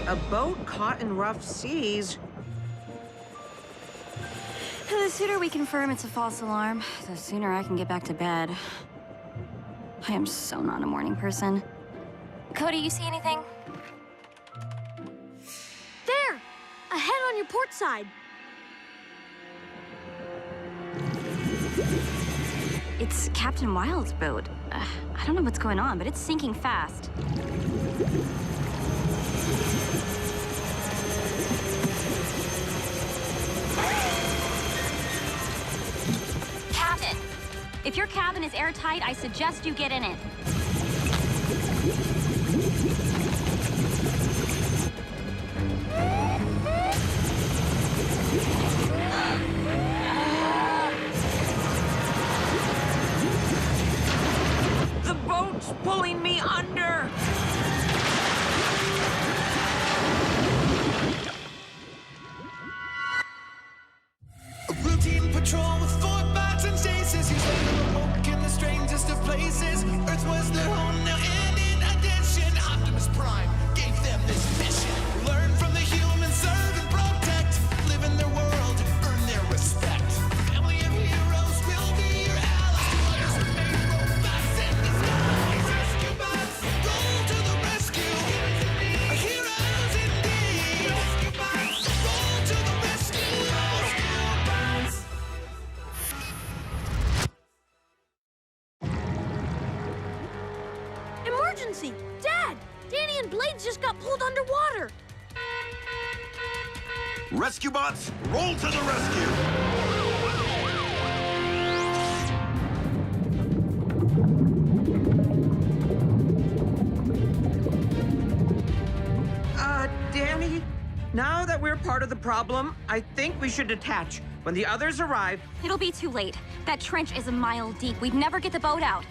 A boat caught in rough seas? The sooner we confirm it's a false alarm, the sooner I can get back to bed. I am so not a morning person. Cody, you see anything? There! Ahead on your port side. It's Captain Wild's boat. I don't know what's going on, but it's sinking fast. Captain! If your cabin is airtight, I suggest you get in it. The boat's pulling me under! A routine patrol with 4 bots and chases. He's later awoke in the strangest of places. Earth was their home now, and in addition, Optimus Prime gave them this mission. Learn from the humans, serve and protect. Live in their world, earn their respect. Family of heroes will be your allies. Toddlers remain robots in disguise. Rescue bots, roll to the rescue. Heroes indeed. Rescue bots, roll to the rescue. Rescue bots. Emergency! Dad! Danny and Blades just got pulled underwater. Rescue bots, roll to the rescue! Danny, now that we're part of the problem, I think we should detach. When the others arrive, It'll be too late. That trench is a mile deep. We'd never get the boat out.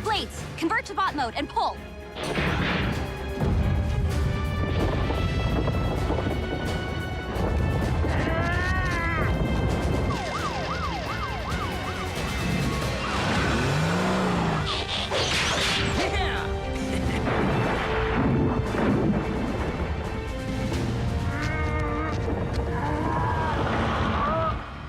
Blades, convert to bot mode and pull.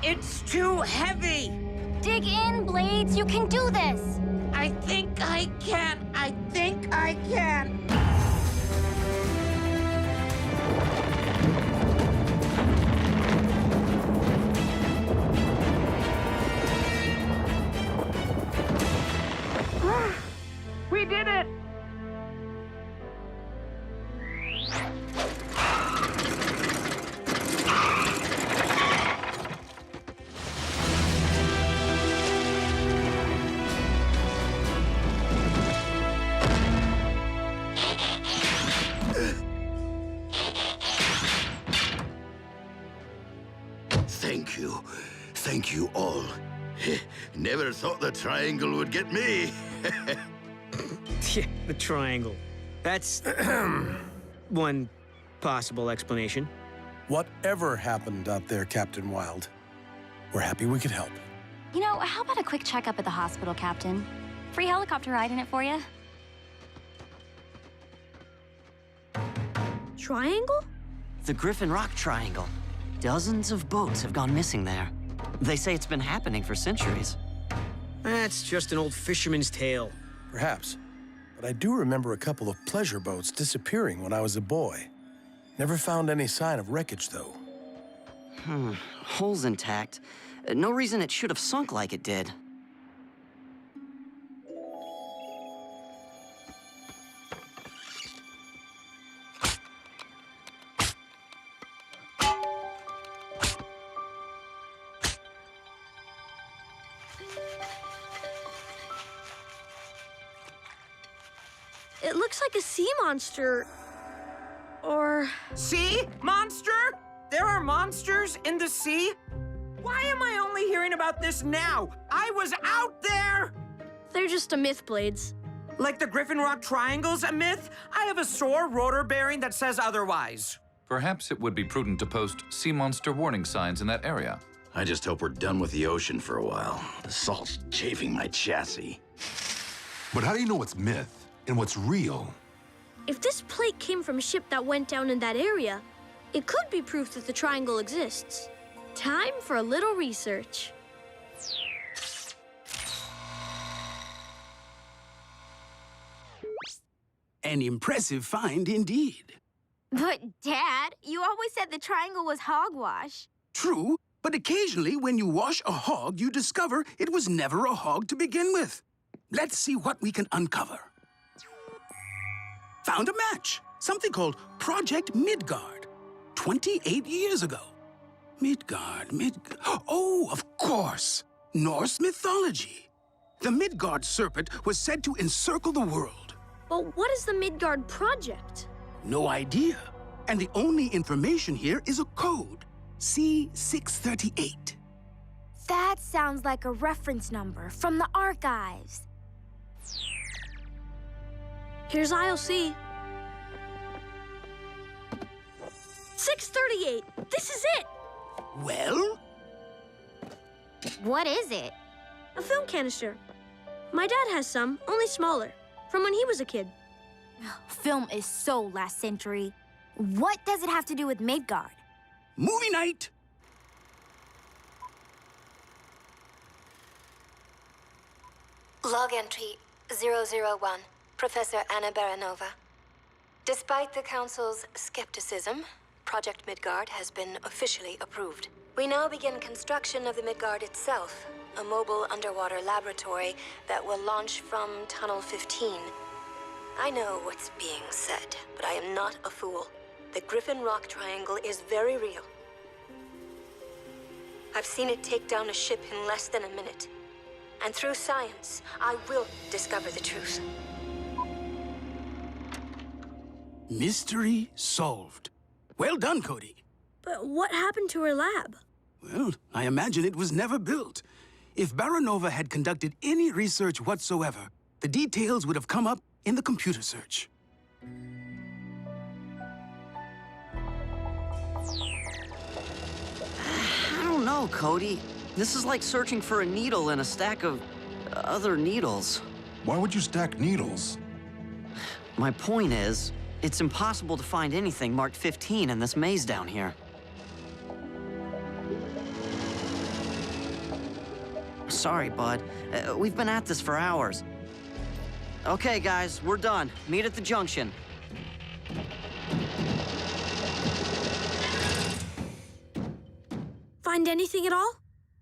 it's too heavy! Dig in, Blades. You can do this. I think I can. I think I can. We did it! Thank you. Thank you all. Never thought the triangle would get me. Yeah, the triangle. That's one possible explanation. Whatever happened out there, Captain Wild, we're happy we could help. You know, how about a quick checkup at the hospital, Captain? Free helicopter ride in it for you? Triangle? The Griffin Rock Triangle. Dozens of boats have gone missing there. They say it's been happening for centuries. That's just an old fisherman's tale. Perhaps. But I do remember a couple of pleasure boats disappearing when I was a boy. Never found any sign of wreckage, though. Hull's intact. No reason it should have sunk like it did. It looks like a sea monster. Or... See? Monster? There are monsters in the sea? Why am I only hearing about this now? I was out there! they're just a myth, Blades. Like the Griffin Rock Triangle's a myth? I have a sore rotor bearing that says otherwise. Perhaps it would be prudent to post sea monster warning signs in that area. I just hope we're done with the ocean for a while. The salt's chafing my chassis. But how do you know what's myth and what's real? If this plate came from a ship that went down in that area, it could be proof that the triangle exists. Time for a little research. An impressive find indeed. But, Dad, you always said the triangle was hogwash. True, but occasionally when you wash a hog, you discover it was never a hog to begin with. Let's see what we can uncover. Found a match. Something called Project Midgard. 28 years ago. Midgard. Oh, of course. Norse mythology. The Midgard serpent was said to encircle the world. But what is the Midgard Project? No idea. And the only information here is a code. C638. That sounds like a reference number from the archives. Here's ILC. 638. This is it. Well? What is it? A film canister. My dad has some, only smaller, from when he was a kid. Film is so last century. What does it have to do with Midgard? Movie night! Log entry 001, Professor Anna Baronova. Despite the Council's skepticism, Project Midgard has been officially approved. We now begin construction of the Midgard itself, a mobile underwater laboratory that will launch from Tunnel 15. I know what's being said, but I am not a fool. The Griffin Rock Triangle is very real. I've seen it take down a ship in less than a minute. And through science, I will discover the truth. Mystery solved. Well done, Cody. But what happened to her lab? Well, I imagine it was never built. If Baronova had conducted any research whatsoever, the details would have come up in the computer search. I don't know, Cody. This is like searching for a needle in a stack of other needles. Why would you stack needles? My point is, it's impossible to find anything marked 15 in this maze down here. Sorry, bud. We've been at this for hours. Okay, guys, we're done. Meet at the junction. Find anything at all?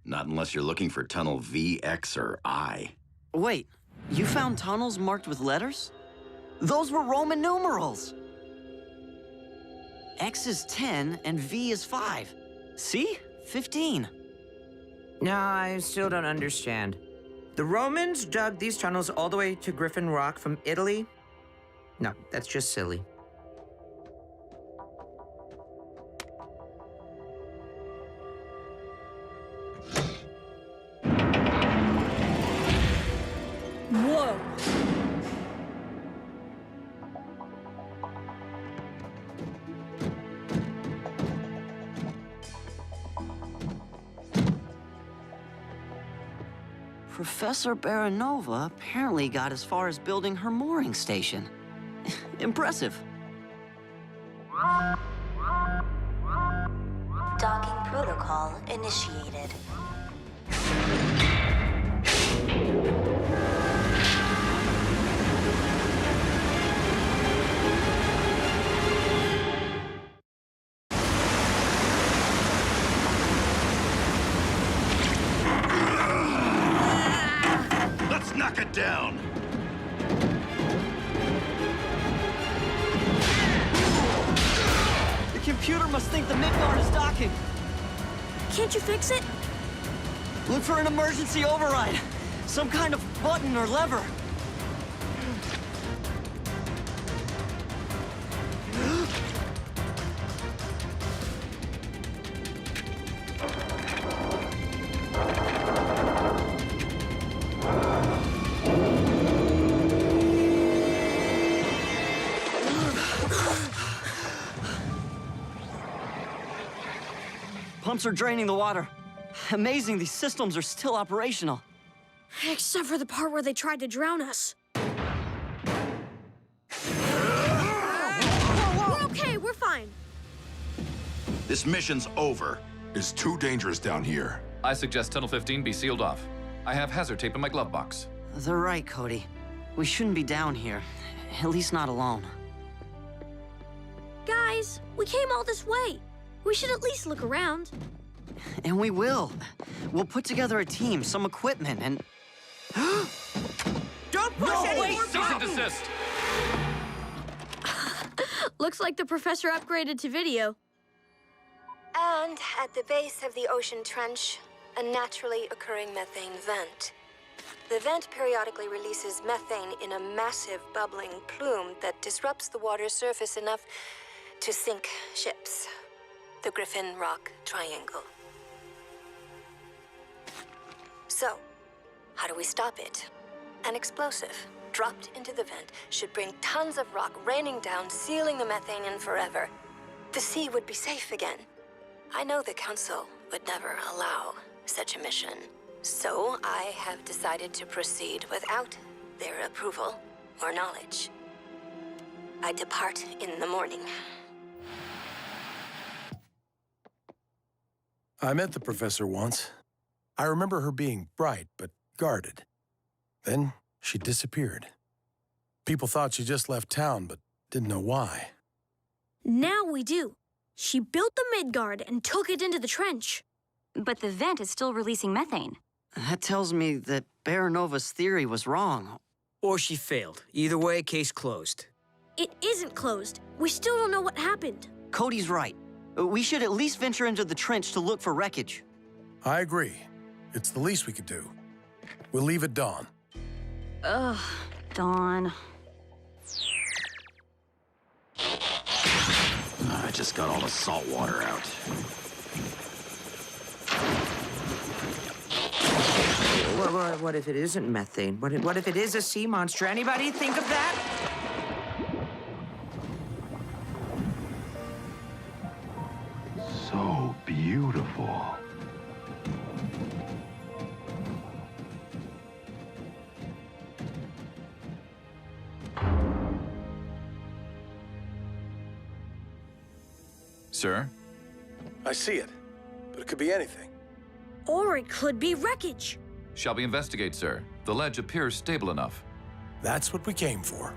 Not unless you're looking for tunnel V, X, or I. Wait, you found tunnels marked with letters? Those were Roman numerals! X is 10 and V is 5. See? 15. No, I still don't understand. The Romans dug these tunnels all the way to Griffin Rock from Italy? No, that's just silly. Whoa! Professor Baronova apparently got as far as building her mooring station. Impressive. Docking protocol initiated. Let's knock it down! The computer must think the Midgard is docking. Can't you fix it? Look for an emergency override. Some kind of button or lever. Pumps are draining the water. Amazing these systems are still operational. Except for the part where they tried to drown us. We're okay, we're fine. This mission's over. It's too dangerous down here. I suggest Tunnel 15 be sealed off. I have hazard tape in my glove box. They're right, Cody. We shouldn't be down here. At least not alone. Guys, we came all this way. We should at least look around. And we will. We'll put together a team, some equipment, and... Don't push any more Cease and desist! Looks like the professor upgraded to video. And at the base of the ocean trench, a naturally occurring methane vent. The vent periodically releases methane in a massive bubbling plume that disrupts the water's surface enough to sink ships. The Griffin Rock Triangle. So, how do we stop it? An explosive dropped into the vent should bring tons of rock raining down, sealing the methane in forever. The sea would be safe again. I know the Council would never allow such a mission, so I have decided to proceed without their approval or knowledge. I depart in the morning. I met the professor once. I remember her being bright, but guarded. Then she disappeared. People thought she just left town, but didn't know why. Now we do. She built the Midgard and took it into the trench. But the vent is still releasing methane. That tells me that Baronova's theory was wrong. Or she failed. Either way, case closed. It isn't closed. We still don't know what happened. Cody's right. We should at least venture into the trench to look for wreckage. I agree. It's the least we could do. We'll leave at dawn. Ugh, dawn. I just got all the salt water out. What if it isn't methane? What if it is a sea monster? Anybody think of that? So beautiful. Sir? I see it, but it could be anything. Or it could be wreckage. Shall we investigate, sir? The ledge appears stable enough. That's what we came for.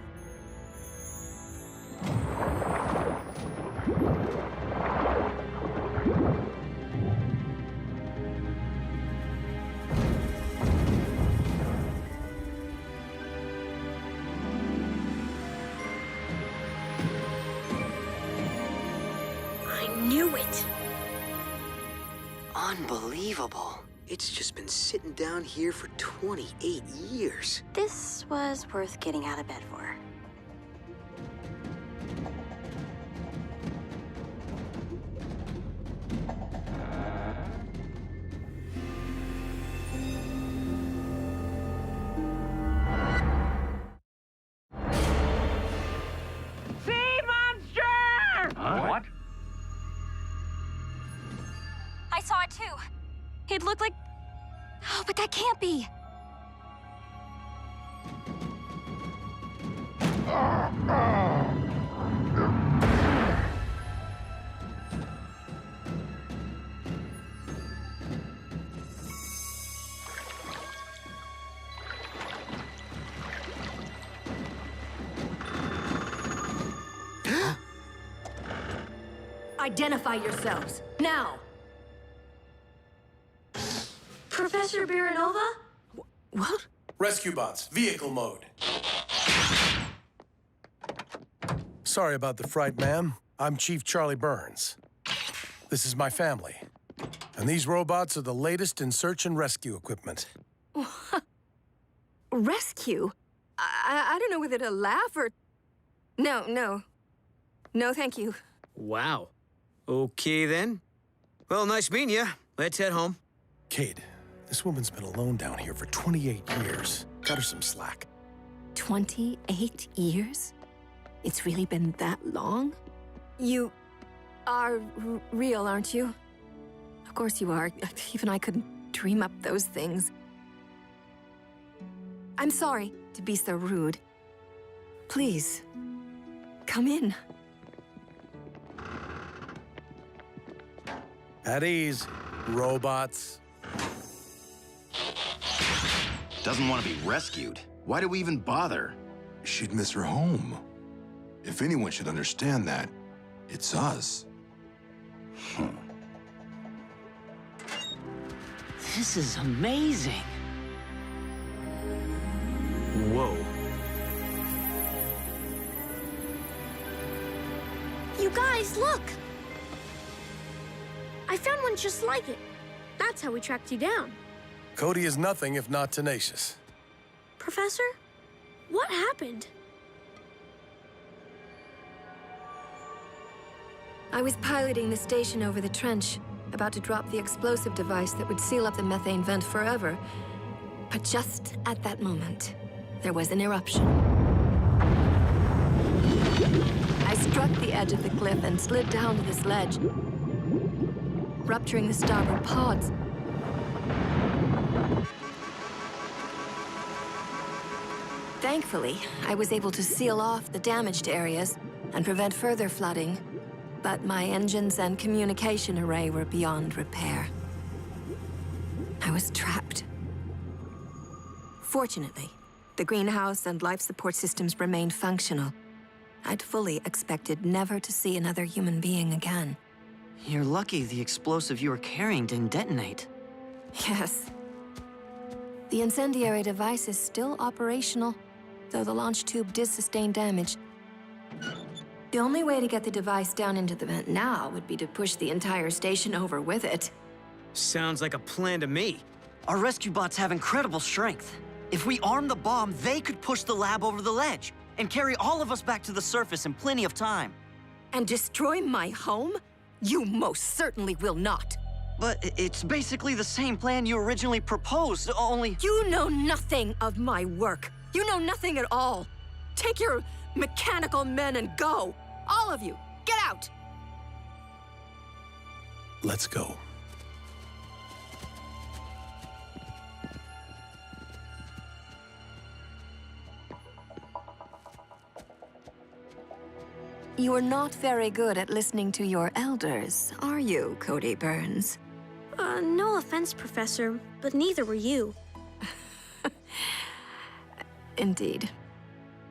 I knew it. Unbelievable. It's just been sitting down here for 28 years. This was worth getting out of bed for. Sea monster! What? I saw it too. It looked like... Oh, but that can't be. Identify yourselves, now! Professor Baronova? What? Rescue bots, vehicle mode. Sorry about the fright, ma'am. I'm Chief Charlie Burns. This is my family. And these robots are the latest in search and rescue equipment. Rescue? I don't know whether to laugh or... No, thank you. Wow. Okay, then. Well, nice meeting you. Let's head home. Kate, this woman's been alone down here for 28 years. Cut her some slack. 28 years? It's really been that long? You are real, aren't you? Of course you are. Even I couldn't dream up those things. I'm sorry to be so rude. Please, come in. At ease, robots. Doesn't want to be rescued. Why do we even bother? She'd miss her home. If anyone should understand that, it's us. This is amazing. Whoa. You guys, look! I found one just like it. That's how we tracked you down. Cody is nothing if not tenacious. Professor, what happened? I was piloting the station over the trench, about to drop the explosive device that would seal up the methane vent forever. But just at that moment, there was an eruption. I struck the edge of the cliff and slid down to this ledge, rupturing the starboard pods. Thankfully, I was able to seal off the damaged areas and prevent further flooding, but my engines and communication array were beyond repair. I was trapped. Fortunately, the greenhouse and life support systems remained functional. I'd fully expected never to see another human being again. You're lucky the explosive you were carrying didn't detonate. Yes. The incendiary device is still operational, though the launch tube did sustain damage. The only way to get the device down into the vent now would be to push the entire station over with it. Sounds like a plan to me. Our rescue bots have incredible strength. If we arm the bomb, they could push the lab over the ledge and carry all of us back to the surface in plenty of time. And destroy my home? You most certainly will not. But it's basically the same plan you originally proposed, only... You know nothing of my work. You know nothing at all. Take your mechanical men and go. All of you, get out! Let's go. You are not very good at listening to your elders, are you, Cody Burns? No offense, Professor, but neither were you. Indeed.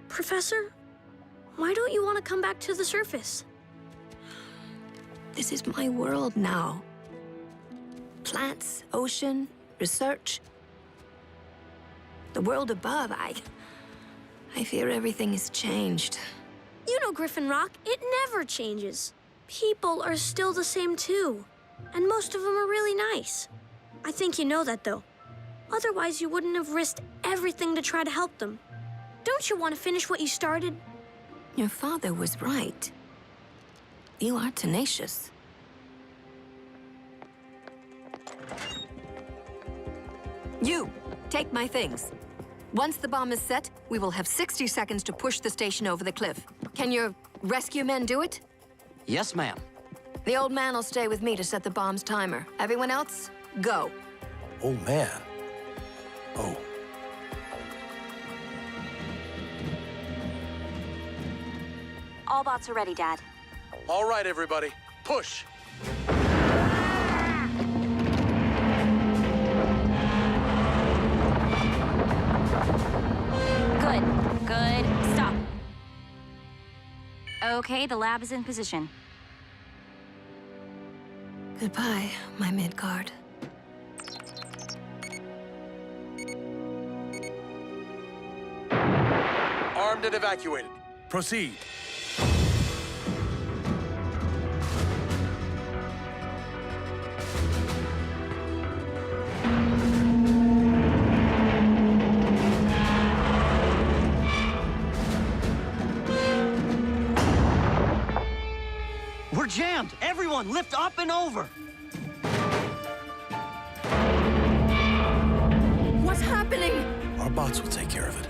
Professor, why don't you want to come back to the surface? This is my world now. Plants, ocean, research. The world above, I fear everything has changed. You know, Griffin Rock, it never changes. People are still the same too. And most of them are really nice. I think you know that, though. Otherwise, you wouldn't have risked everything to try to help them. Don't you want to finish what you started? Your father was right. You are tenacious. You, take my things. Once the bomb is set, we will have 60 seconds to push the station over the cliff. Can your rescue men do it? Yes, ma'am. The old man will stay with me to set the bomb's timer. Everyone else, go. Old man? Oh. All bots are ready, Dad. All right, everybody. Push! Good. Stop. Okay, the lab is in position. Goodbye, my Midgard. Armed and evacuated. Proceed. We're jammed! Everyone, lift up and over! What's happening? Our bots will take care of it.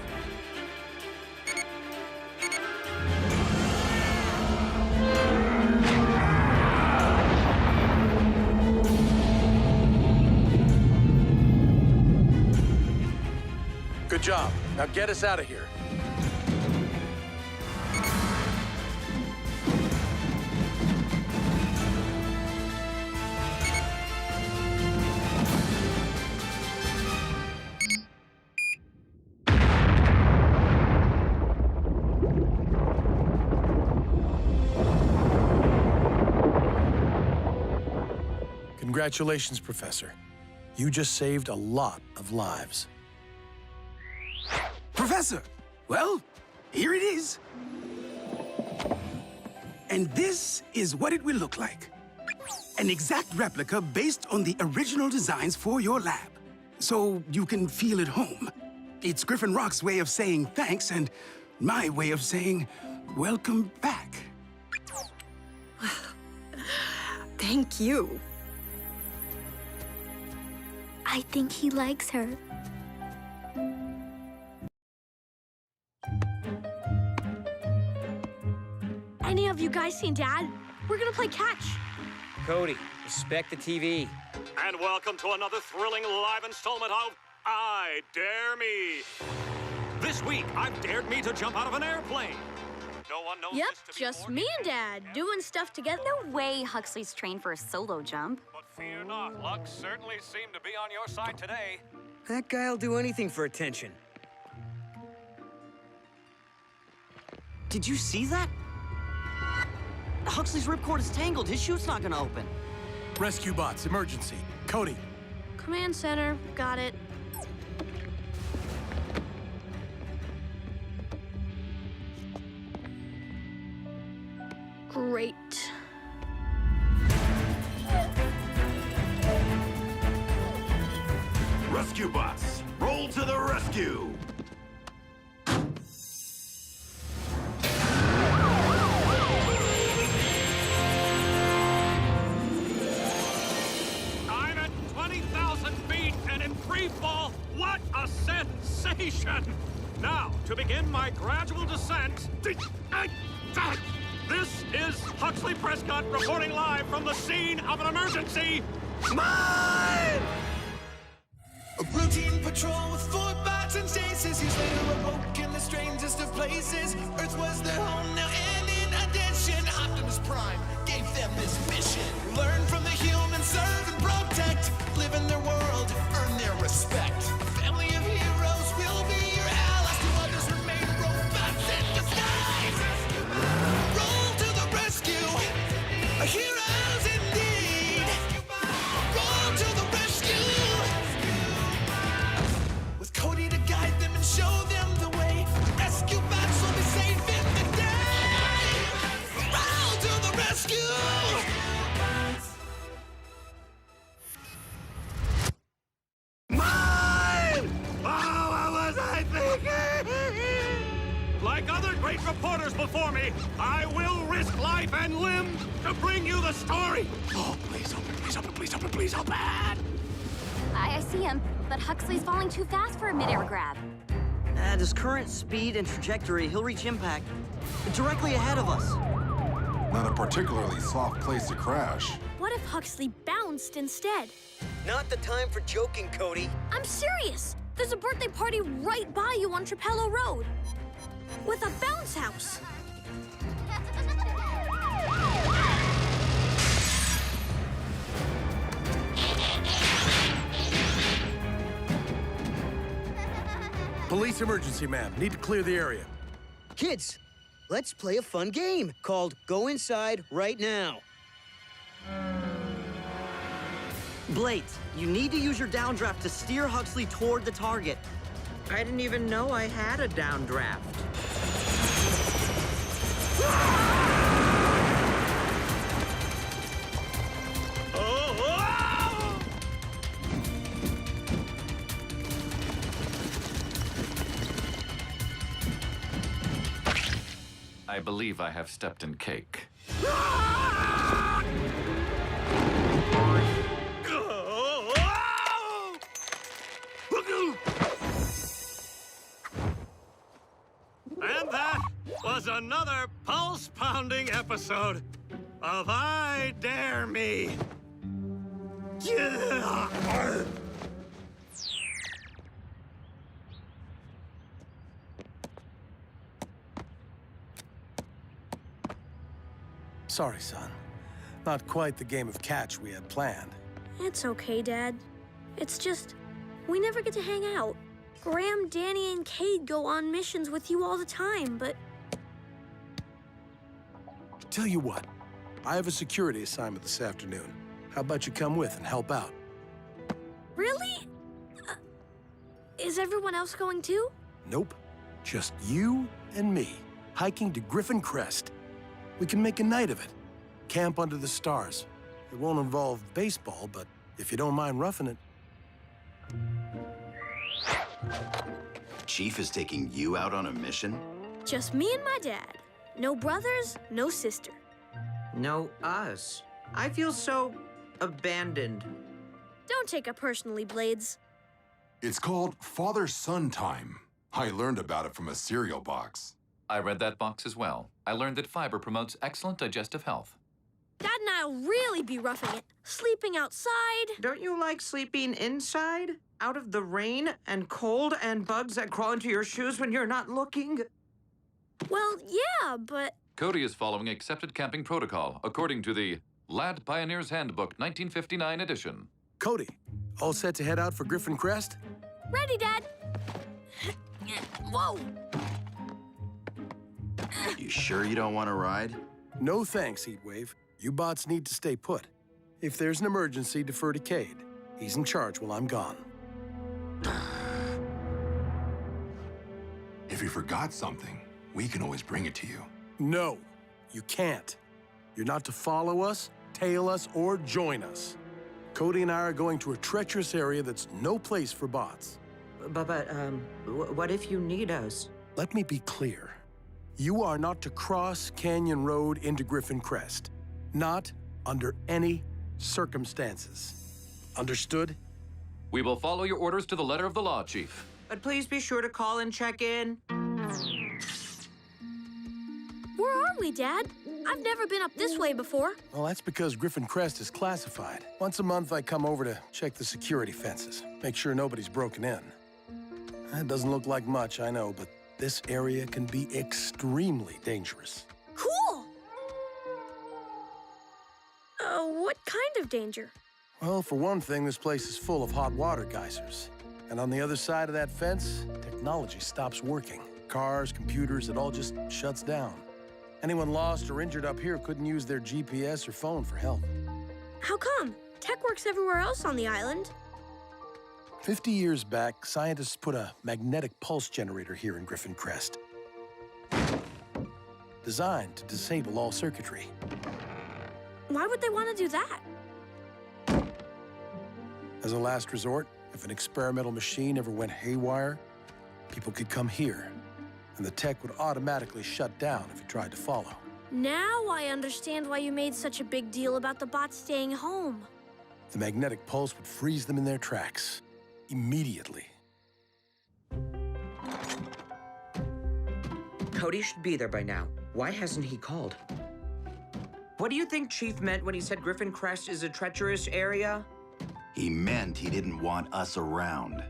Good job. Now get us out of here. Congratulations, Professor. You just saved a lot of lives. Professor, well, here it is. And this is what it will look like. An exact replica based on the original designs for your lab, so you can feel at home. It's Griffin Rock's way of saying thanks and my way of saying welcome back. Thank you. I think he likes her. Any of you guys seen Dad? We're gonna play catch. Cody, respect the TV. And welcome to another thrilling live installment of I Dare Me. This week, I've dared me to jump out of an airplane. No one knows Yep, this to be just more me and Dad doing stuff together. No way Huxley's trained for a solo jump. But fear not, luck certainly seemed to be on your side today. That guy'll do anything for attention. Did you see that? Huxley's ripcord is tangled. His chute's not gonna open. Rescue bots, emergency. Cody. Command center, got it. Great. Rescue bots, roll to the rescue! I'm at 20,000 feet and in free fall. What a sensation! Now, to begin my gradual descent. This is Huxley Prescott reporting live from the scene of an emergency. Mine! A routine patrol with 4 bots and chases. He's later awoke in the strangest of places. Earth was their home now, and in addition, Optimus Prime gave them this mission. Learn from the humans, serve and protect. Live in their world, earn their respect. A family of heroes will be your allies. To others remain robots in disguise. Roll to the rescue. Heroes indeed. Roll to the rescue. With Cody to guide them and show them the way. Rescue bots will be safe in the day. Roll to the rescue. Mine! Oh, what was I thinking? Like other great reporters before me, I will risk life and limb to bring you the story. Oh, please open, please open, please open, please open. I see him, but Huxley's falling too fast for a midair grab. At his current speed and trajectory, he'll reach impact directly ahead of us. Not a particularly soft place to crash. What if Huxley bounced instead? Not the time for joking, Cody. I'm serious. There's a birthday party right by you on Trapello Road. With a bounce house. Police emergency, ma'am. Need to clear the area. Kids, let's play a fun game called Go Inside Right Now. Blades, you need to use your downdraft to steer Huxley toward the target. I didn't even know I had a downdraft. I believe I have stepped in cake. And that was another pulse-pounding episode of I Dare Me. Sorry, son. Not quite the game of catch we had planned. It's okay, Dad. It's just, we never get to hang out. Graham, Danny, and Cade go on missions with you all the time, but... Tell you what, I have a security assignment this afternoon. How about you come with and help out? Really? Is everyone else going too? Nope. Just you and me, hiking to Griffin Crest. We can make a night of it. Camp under the stars. It won't involve baseball, but if you don't mind roughing it. Chief is taking you out on a mission? Just me and my dad. No brothers, no sister. No us. I feel so abandoned. Don't take it personally, Blades. It's called Father-Son Time. I learned about it from a cereal box. I read that box as well. I learned that fiber promotes excellent digestive health. Dad and I'll really be roughing it. Sleeping outside. Don't you like sleeping inside? Out of the rain and cold and bugs that crawl into your shoes when you're not looking? Well, yeah, but... Cody is following accepted camping protocol according to the Lad Pioneer's Handbook 1959 edition. Cody, all set to head out for Griffin Crest? Ready, Dad. Whoa! You sure you don't want to ride? No thanks, Heatwave. You bots need to stay put. If there's an emergency, defer to Cade. He's in charge while I'm gone. If you forgot something, we can always bring it to you. No, you can't. You're not to follow us, tail us, or join us. Cody and I are going to a treacherous area that's no place for bots. But what if you need us? Let me be clear. You are not to cross Canyon Road into Griffin Crest. Not under any circumstances. Understood? We will follow your orders to the letter of the law, Chief. But please be sure to call and check in. Where are we, Dad? I've never been up this way before. Well, that's because Griffin Crest is classified. Once a month, I come over to check the security fences, make sure nobody's broken in. That doesn't look like much, I know, but this area can be extremely dangerous. Cool! What kind of danger? Well, for one thing, this place is full of hot water geysers. And on the other side of that fence, technology stops working. Cars, computers, it all just shuts down. Anyone lost or injured up here couldn't use their GPS or phone for help. How come? Tech works everywhere else on the island. 50 years back, scientists put a magnetic pulse generator here in Griffin Crest. Designed to disable all circuitry. Why would they want to do that? As a last resort, if an experimental machine ever went haywire, people could come here, and the tech would automatically shut down if it tried to follow. Now I understand why you made such a big deal about the bots staying home. The magnetic pulse would freeze them in their tracks, immediately. Cody should be there by now. Why hasn't he called? What do you think Chief meant when he said Griffin Crest is a treacherous area? He meant he didn't want us around.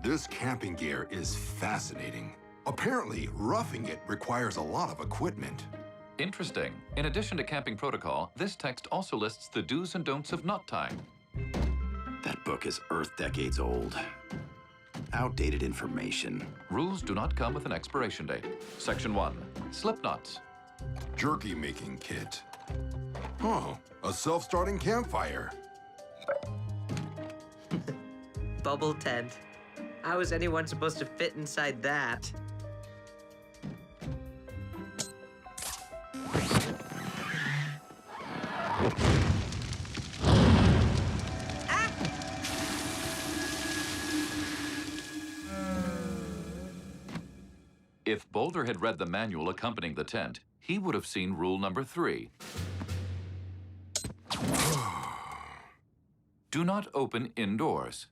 This camping gear is fascinating. Apparently, roughing it requires a lot of equipment. Interesting. In addition to camping protocol, this text also lists the do's and don'ts of knot tying. That book is Earth decades old. Outdated information. Rules do not come with an expiration date. Section 1. Slip knots. Jerky making kit. Oh, a self-starting campfire. Bubble tent. How is anyone supposed to fit inside that? If Boulder had read the manual accompanying the tent, he would have seen rule number 3. Do not open indoors.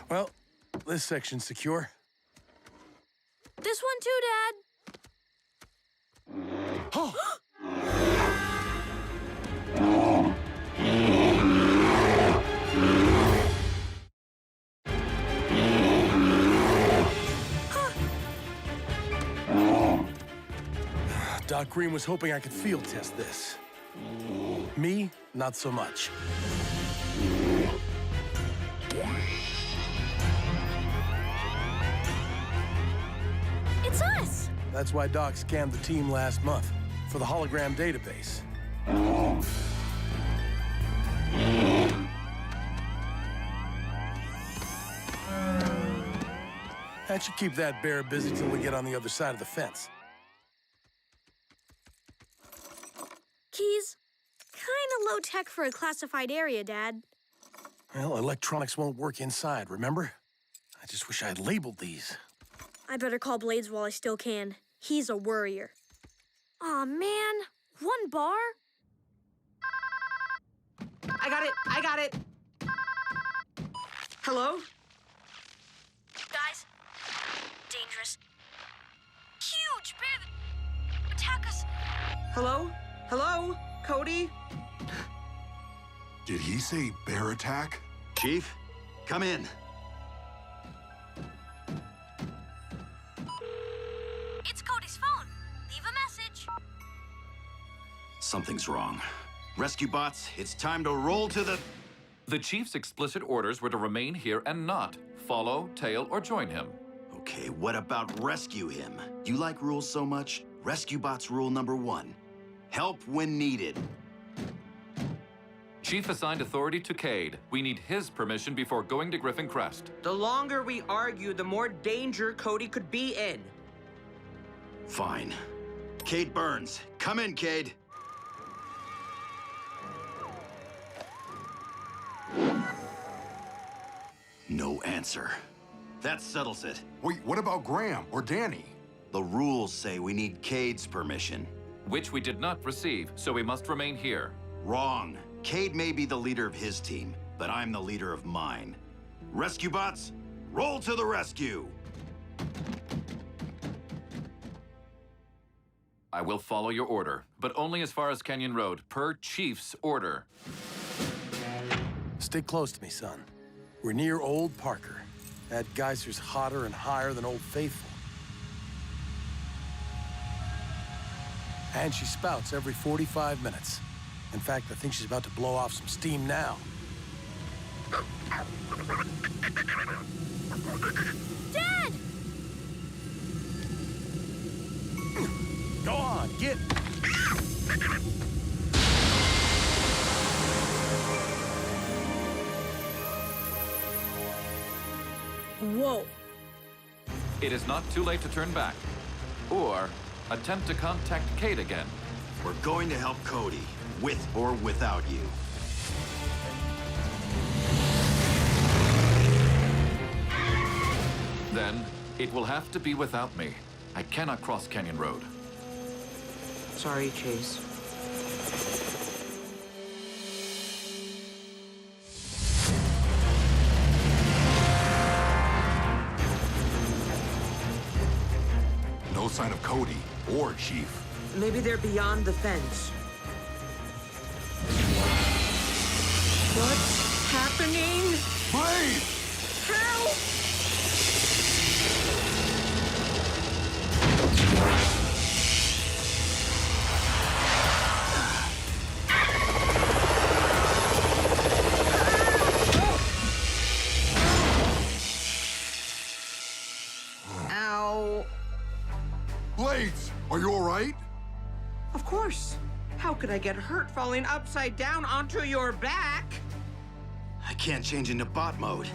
Well, this section's secure. This one too, Dad. Oh! Doc Green was hoping I could field test this. Me, not so much. It's us! That's why Doc scanned the team last month, for the hologram database. That should keep that bear busy till we get on the other side of the fence. Keys? Kinda low-tech for a classified area, Dad. Well, electronics won't work inside, remember? I just wish I'd labeled these. I better call Blades while I still can. He's a worrier. Aw, man. 1 bar? I got it! Hello? Guys, dangerous. Huge bear that attack us. Hello? Hello? Cody? Did he say bear attack? Chief, come in. It's Cody's phone. Leave a message. Something's wrong. Rescue bots, it's time to roll to the... The chief's explicit orders were to remain here and not follow, tail, or join him. Okay, what about rescue him? You like rules so much? Rescue bots rule number 1. Help when needed. Chief assigned authority to Cade. We need his permission before going to Griffin Crest. The longer we argue, the more danger Cody could be in. Fine. Cade Burns. Come in, Cade. No answer. That settles it. Wait, what about Graham or Danny? The rules say we need Cade's permission. Which we did not receive, so we must remain here. Wrong. Cade may be the leader of his team, but I'm the leader of mine. Rescue bots, roll to the rescue! I will follow your order, but only as far as Canyon Road, per Chief's order. Stick close to me, son. We're near Old Parker. That geyser's hotter and higher than Old Faithful. And she spouts every 45 minutes. In fact, I think she's about to blow off some steam now. Dad! Go on, get... Whoa. It is not too late to turn back. Or attempt to contact Cade again. We're going to help Cody, with or without you. Then, it will have to be without me. I cannot cross Canyon Road. Sorry, Chase. No sign of Cody or Chief. Maybe they're beyond the fence. What's happening? Blade! Help! Ow. Blades, are you all right? Of course. How could I get hurt falling upside down onto your back? I can't change into bot mode.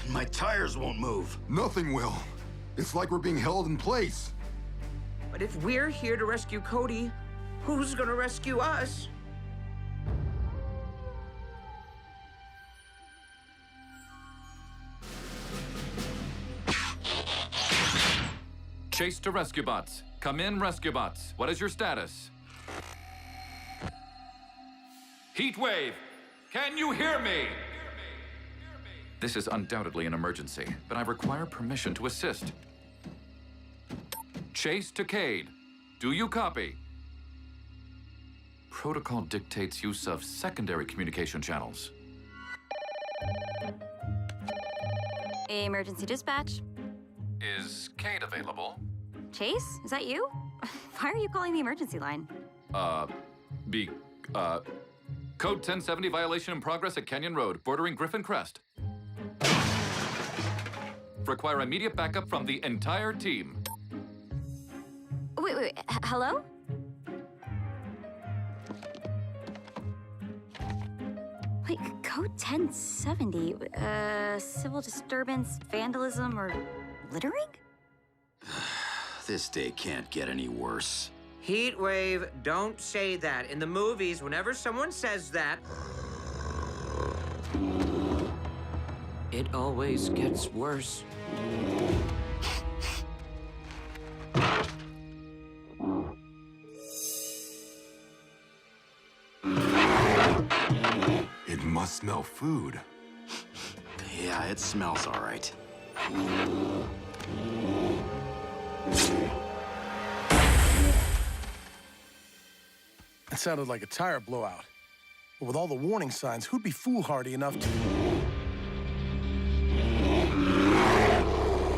My tires won't move. Nothing will. It's like we're being held in place. But if we're here to rescue Cody, who's gonna rescue us? Chase to rescue bots. Come in, rescue bots. What is your status? Heatwave! Can you hear me? This is undoubtedly an emergency, but I require permission to assist. Chase to Cade. Do you copy? Protocol dictates use of secondary communication channels. Emergency dispatch. Is Cade available? Chase, is that you? Why are you calling the emergency line? Code 1070 violation in progress at Canyon Road, bordering Griffin Crest. Require immediate backup from the entire team. Wait, hello? Wait, code 1070, civil disturbance, vandalism, or littering? This day can't get any worse. Heatwave, don't say that. In the movies, whenever someone says that, it always gets worse. It must smell food. Yeah, it smells all right. It sounded like a tire blowout. But with all the warning signs, who'd be foolhardy enough to...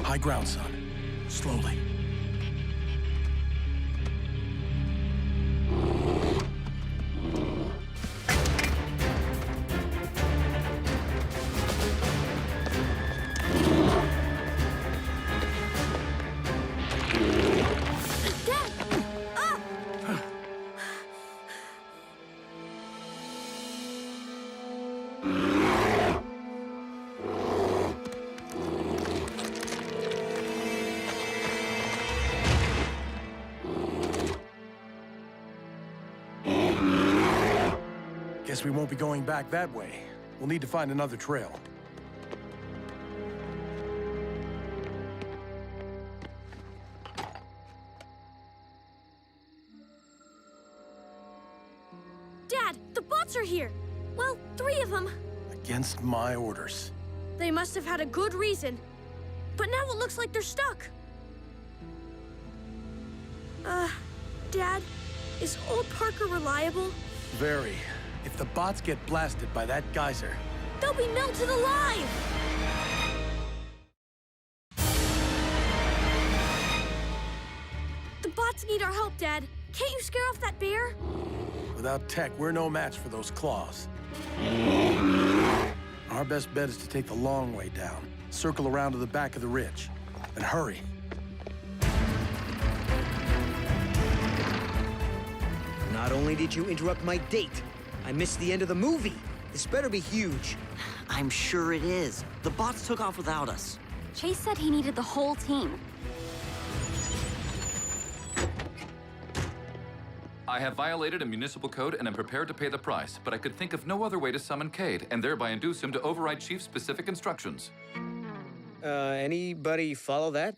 High ground, son. Slowly. Guess we won't be going back that way. We'll need to find another trail. Dad, the bots are here. Well, 3 of them. Against my orders. They must have had a good reason. But now it looks like they're stuck. Dad, is old Parker reliable? Very. If the bots get blasted by that geyser... They'll be melted alive! The bots need our help, Dad. Can't you scare off that bear? Without tech, we're no match for those claws. Our best bet is to take the long way down, circle around to the back of the ridge, and hurry. Not only did you interrupt my date, I missed the end of the movie. This better be huge. I'm sure it is. The bots took off without us. Chase said he needed the whole team. I have violated a municipal code and am prepared to pay the price, but I could think of no other way to summon Cade and thereby induce him to override Chief's specific instructions. Anybody follow that?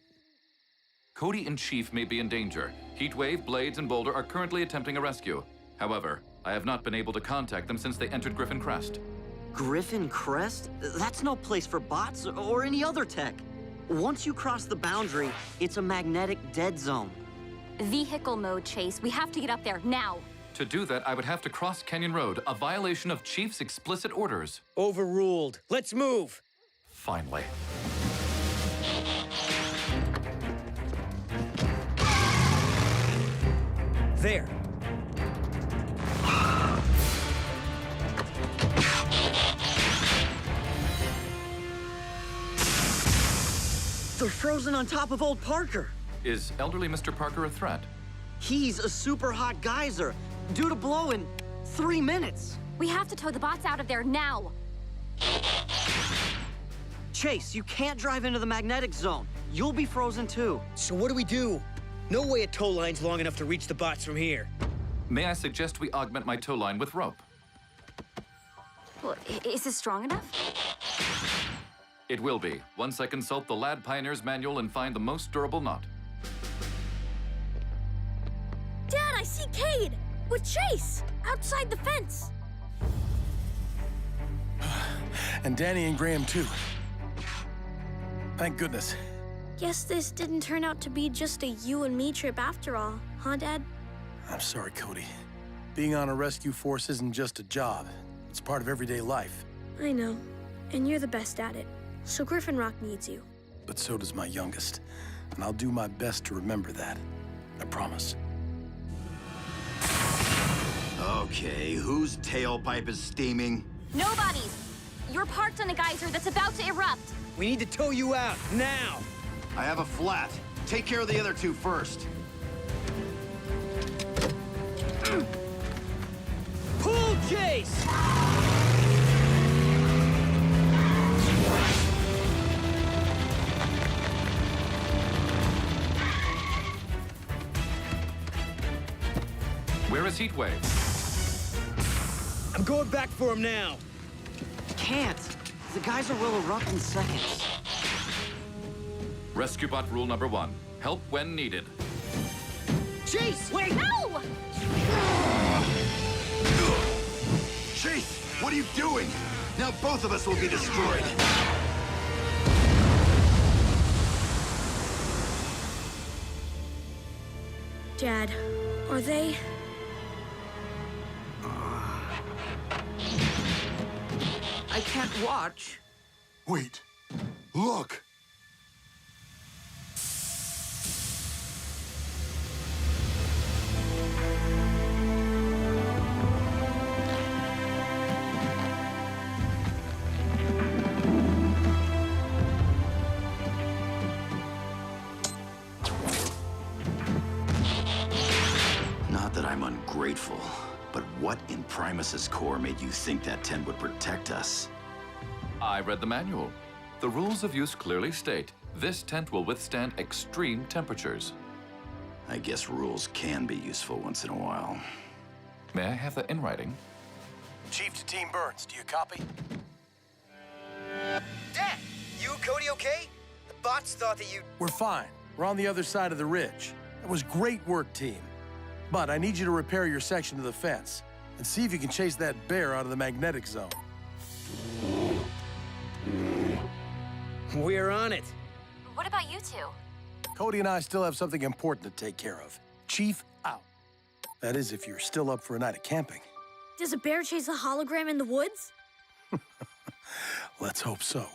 Cody and Chief may be in danger. Heatwave, Blades, and Boulder are currently attempting a rescue. However, I have not been able to contact them since they entered Griffin Crest. Griffin Crest? That's no place for bots or any other tech. Once you cross the boundary, it's a magnetic dead zone. Vehicle mode, Chase. We have to get up there, now. To do that, I would have to cross Canyon Road, a violation of Chief's explicit orders. Overruled. Let's move. Finally. There. They're frozen on top of old Parker. Is elderly Mr. Parker a threat? He's a super hot geyser, due to blow in 3 minutes. We have to tow the bots out of there now. Chase, you can't drive into the magnetic zone. You'll be frozen too. So what do we do? No way a tow line's long enough to reach the bots from here. May I suggest we augment my tow line with rope? Well, is this strong enough? It will be, once I consult the Lad Pioneer's manual and find the most durable knot. Dad, I see Cade! With Chase! Outside the fence! And Danny and Graham, too. Thank goodness. Guess this didn't turn out to be just a you and me trip after all, huh, Dad? I'm sorry, Cody. Being on a rescue force isn't just a job. It's part of everyday life. I know. And you're the best at it. So Griffin Rock needs you. But so does my youngest. And I'll do my best to remember that. I promise. Okay, whose tailpipe is steaming? Nobody's. You're parked on a geyser that's about to erupt. We need to tow you out, now! I have a flat. Take care of the other two first. Pull, Chase! Where is Heatwave? I'm going back for him now. Can't. The geyser will erupt in seconds. Rescue bot rule number 1. Help when needed. Chase, wait! No! Chase, what are you doing? Now both of us will be destroyed. Dad, are they... I can't watch. Wait. Look. Not that I'm ungrateful, but what in Primus's core made you think that tent would protect us? I read the manual. The rules of use clearly state this tent will withstand extreme temperatures. I guess rules can be useful once in a while. May I have that in writing? Chief to Team Burns, do you copy? Dad, you and Cody okay? The bots thought that you... We're fine. We're on the other side of the ridge. That was great work, team. But I need you to repair your section of the fence and see if you can chase that bear out of the magnetic zone. We're on it. What about you two? Cody and I still have something important to take care of. Chief out. That is, if you're still up for a night of camping. Does a bear chase a hologram in the woods? Let's hope so.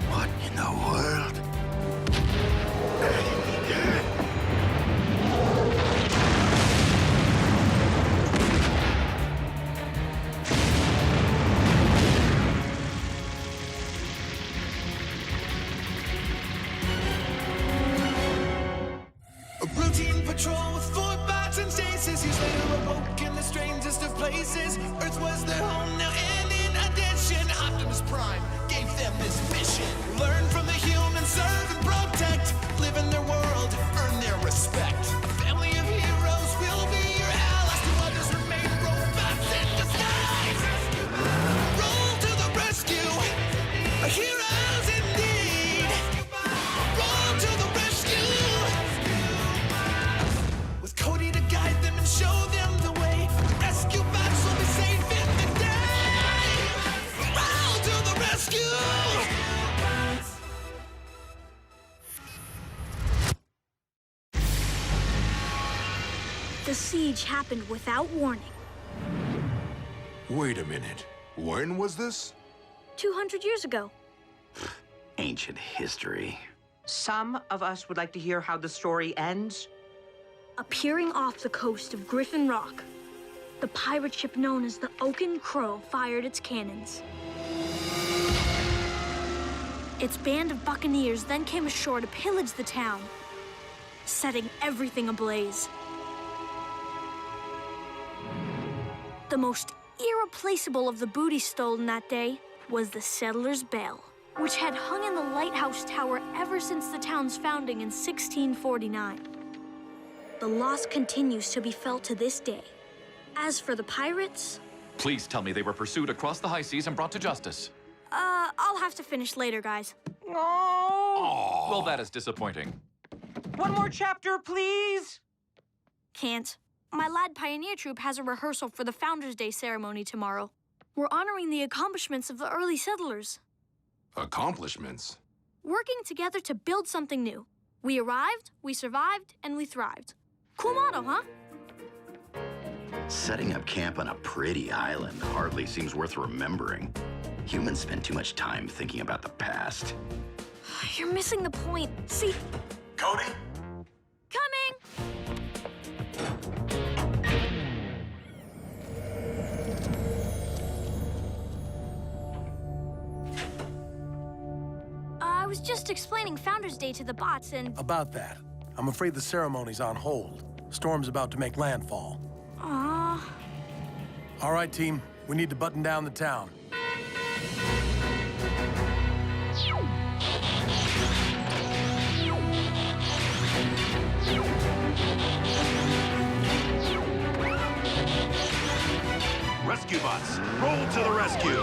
What in the world? A routine patrol with 4 bots and stasis. He's later awoke in the strangest of places. Earth was their home now, and in addition, Optimus Prime gave them this mission. Learn from the humans, serve and protect. Live in their world, earn their respect. A family of heroes will be your allies. To others remain robots in disguise. Roll to the rescue. Heroes indeed. Roll to the rescue. With Cody to guide them and show them the way. Rescue bots will be safe in the day. Roll to the rescue. The siege happened without warning. Wait a minute. When was this? 200 years ago. Ancient history. Some of us would like to hear how the story ends. Appearing off the coast of Griffin Rock, the pirate ship known as the Oaken Crow fired its cannons. Its band of buccaneers then came ashore to pillage the town, setting everything ablaze. The most irreplaceable of the booty stolen that day was the settler's bell, which had hung in the lighthouse tower ever since the town's founding in 1649. The loss continues to be felt to this day. As for the pirates, Please tell me they were pursued across the high seas and brought to justice. I'll have to finish later, guys. Oh! Well, that is disappointing. One more chapter, please! Can't. My lad pioneer troop has a rehearsal for the Founders' Day ceremony tomorrow. We're honoring the accomplishments of the early settlers. Accomplishments? Working together to build something new. We arrived, we survived, and we thrived. Cool motto, huh? Setting up camp on a pretty island hardly seems worth remembering. Humans spend too much time thinking about the past. You're missing the point. See? Cody? Coming! I was just explaining Founders' Day to the bots and... About that, I'm afraid the ceremony's on hold. Storm's about to make landfall. Aww. All right, team. We need to button down the town. Rescue bots, roll to the rescue!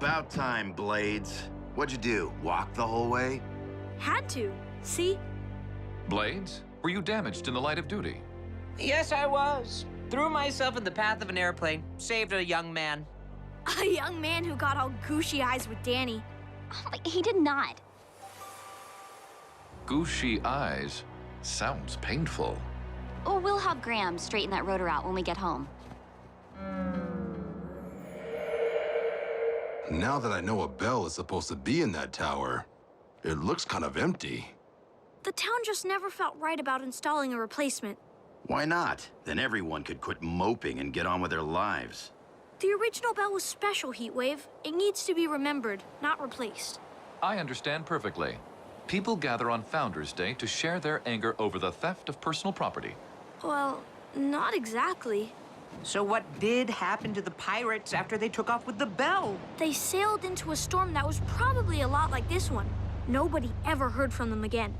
About time, Blades. What'd you do? Walk the whole way? Had to. See? Blades, were you damaged in the light of duty? Yes, I was. Threw myself in the path of an airplane. Saved a young man. A young man who got all gooshy eyes with Danny. Oh, he did not. Gooshy eyes? Sounds painful. Oh, we'll have Graham straighten that rotor out when we get home. Now that I know a bell is supposed to be in that tower, it looks kind of empty. The town just never felt right about installing a replacement. Why not? Then everyone could quit moping and get on with their lives. The original bell was special, Heatwave. It needs to be remembered, not replaced. I understand perfectly. People gather on Founders' Day to share their anger over the theft of personal property. Well, not exactly. So what did happen to the pirates after they took off with the bell? They sailed into a storm that was probably a lot like this one. Nobody ever heard from them again.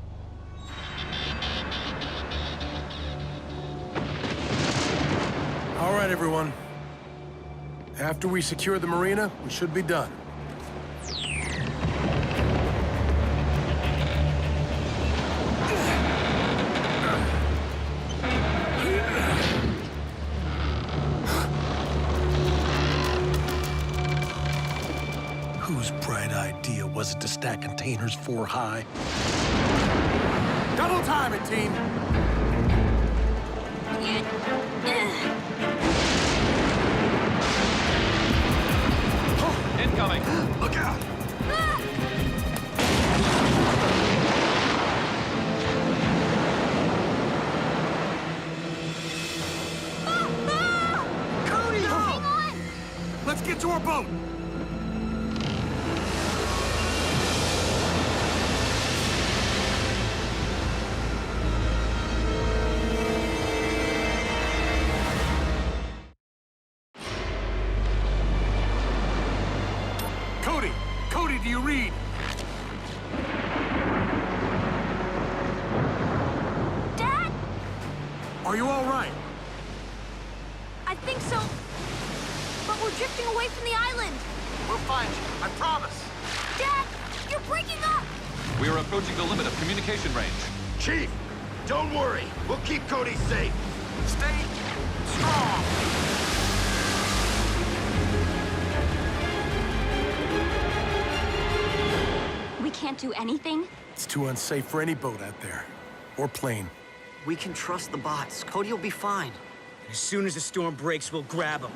All right, everyone. After we secure the marina, we should be done. Whose bright idea was it to stack containers 4 high? Double time it, team! Incoming! Look out! Cody! Hang on! Let's get to our boat! Cody, do you read? Dad? Are you all right? I think so. But we're drifting away from the island. We'll find you, I promise. Dad, you're breaking up! We are approaching the limit of communication range. Chief, don't worry. We'll keep Cody safe. Stay strong. can't do anything? It's too unsafe for any boat out there. Or plane. We can trust the bots. Cody will be fine. As soon as the storm breaks, we'll grab him.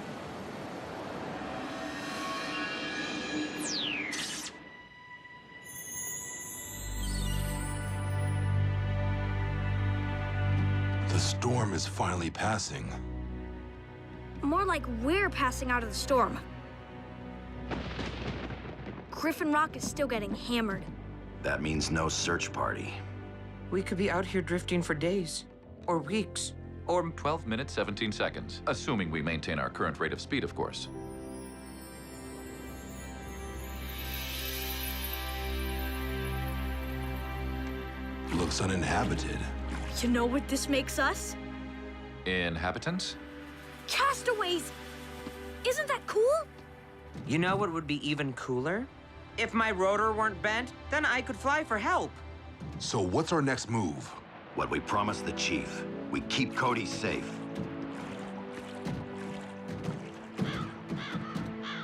The storm is finally passing. More like we're passing out of the storm. Griffin Rock is still getting hammered. That means no search party. We could be out here drifting for days, or weeks, or 12 minutes, 17 seconds, assuming we maintain our current rate of speed, of course. Looks uninhabited. You know what this makes us? Inhabitants? Castaways! Isn't that cool? You know what would be even cooler? If my rotor weren't bent, then I could fly for help. So what's our next move? What we promised the chief. We keep Cody safe.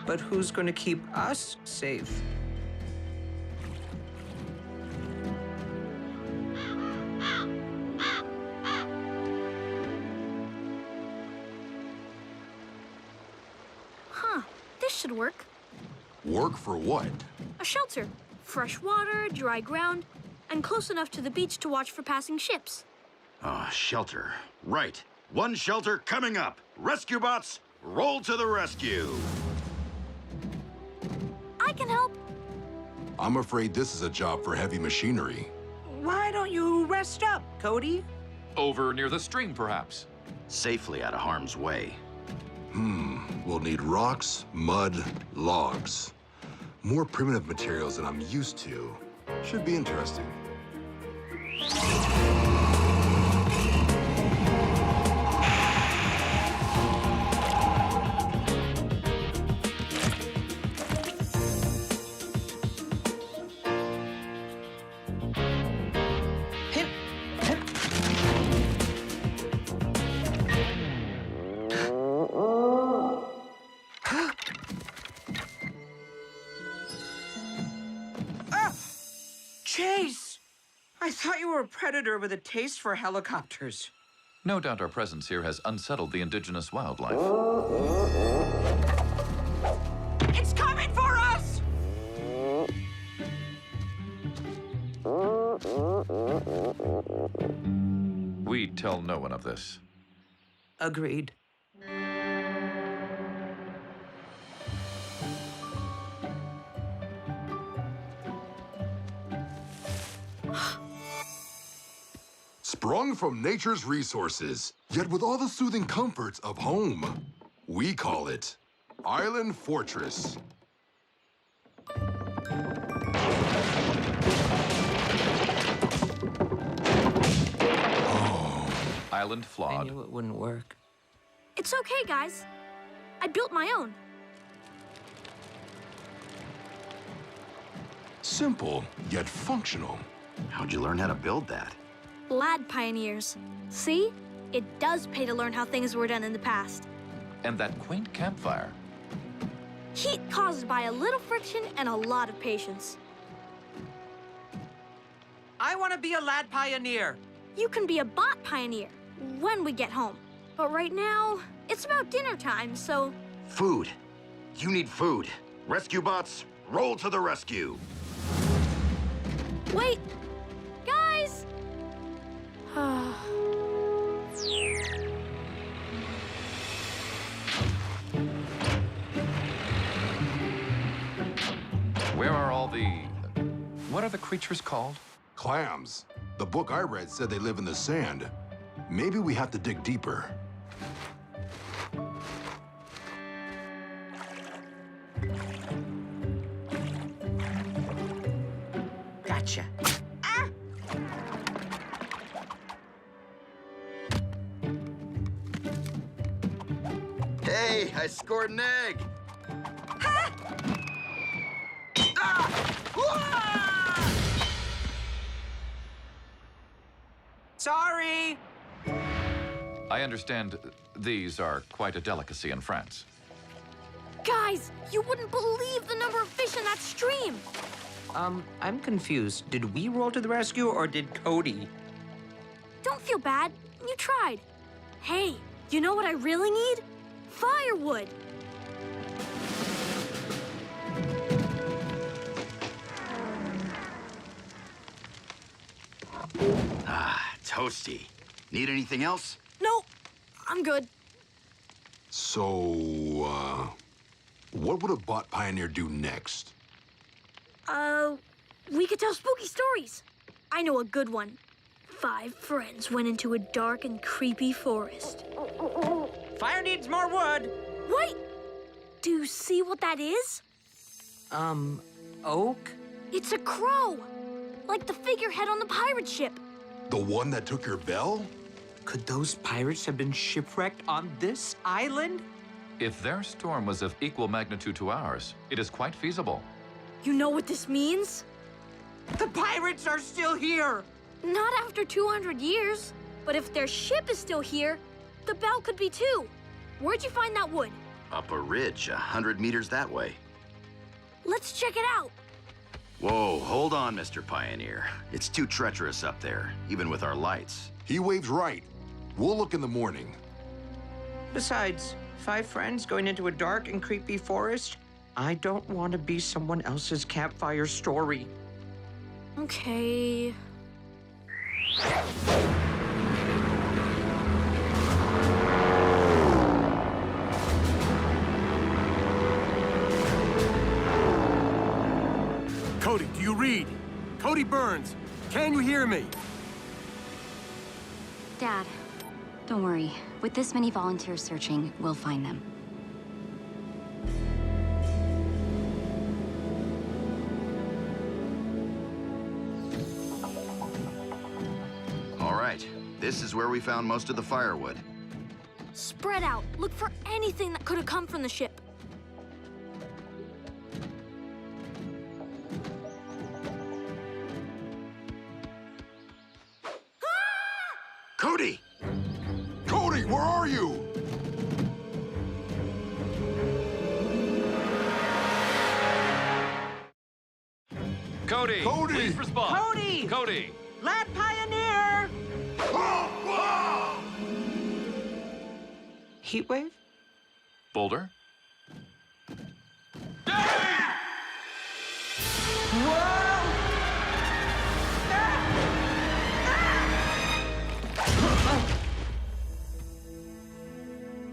But who's gonna keep us safe? Huh, this should work. Work for what? A shelter. Fresh water, dry ground, and close enough to the beach to watch for passing ships. Shelter. Right. One shelter coming up. Rescue bots, roll to the rescue. I can help. I'm afraid this is a job for heavy machinery. Why don't you rest up, Cody? Over near the stream, perhaps. Safely out of harm's way. We'll need rocks, mud, logs. More primitive materials than I'm used to. Should be interesting. Chase! I thought you were a predator with a taste for helicopters. No doubt our presence here has unsettled the indigenous wildlife. It's coming for us! We tell no one of this. Agreed. Sprung from nature's resources, yet with all the soothing comforts of home. We call it Island Fortress. Island flawed. I knew it wouldn't work. It's okay, guys. I built my own. Simple, yet functional. How'd you learn how to build that? Lad pioneers. See? It does pay to learn how things were done in the past. And that quaint campfire. Heat caused by a little friction and a lot of patience. I want to be a lad pioneer. You can be a bot pioneer when we get home. But right now, it's about dinner time, so... Food. You need food. Rescue bots, roll to the rescue. Wait! Guys! Where are all the... What are the creatures called? Clams. The book I read said they live in the sand. Maybe we have to dig deeper. Gotcha. Ah! Hey, I scored an egg. Ah! Sorry! I understand these are quite a delicacy in France. Guys, you wouldn't believe the number of fish in that stream! I'm confused. Did we roll to the rescue, or did Cody? Don't feel bad. You tried. Hey, you know what I really need? Firewood. Ah, toasty. Need anything else? Nope, I'm good. So, what would a bot pioneer do next? We could tell spooky stories. I know a good one. 5 friends went into a dark and creepy forest. Fire needs more wood. Wait! Do you see what that is? Oak? It's a crow! Like the figurehead on the pirate ship. The one that took your bell? Could those pirates have been shipwrecked on this island? If their storm was of equal magnitude to ours, it is quite feasible. You know what this means? The pirates are still here! Not after 200 years. But if their ship is still here, the bell could be too. Where'd you find that wood? Up a ridge, 100 meters that way. Let's check it out. Whoa, hold on, Mr. Pioneer. It's too treacherous up there, even with our lights. Heatwave's right. We'll look in the morning. Besides, 5 friends going into a dark and creepy forest? I don't want to be someone else's campfire story. Okay. Cody, do you read? Cody Burns, can you hear me? Dad, don't worry. With this many volunteers searching, we'll find them. All right, this is where we found most of the firewood. Spread out. Look for anything that could have come from the ship. Cody! Cody, where are you? Cody! Cody! Please respond! Cody! Cody! Lad Pioneer! Heatwave? Boulder?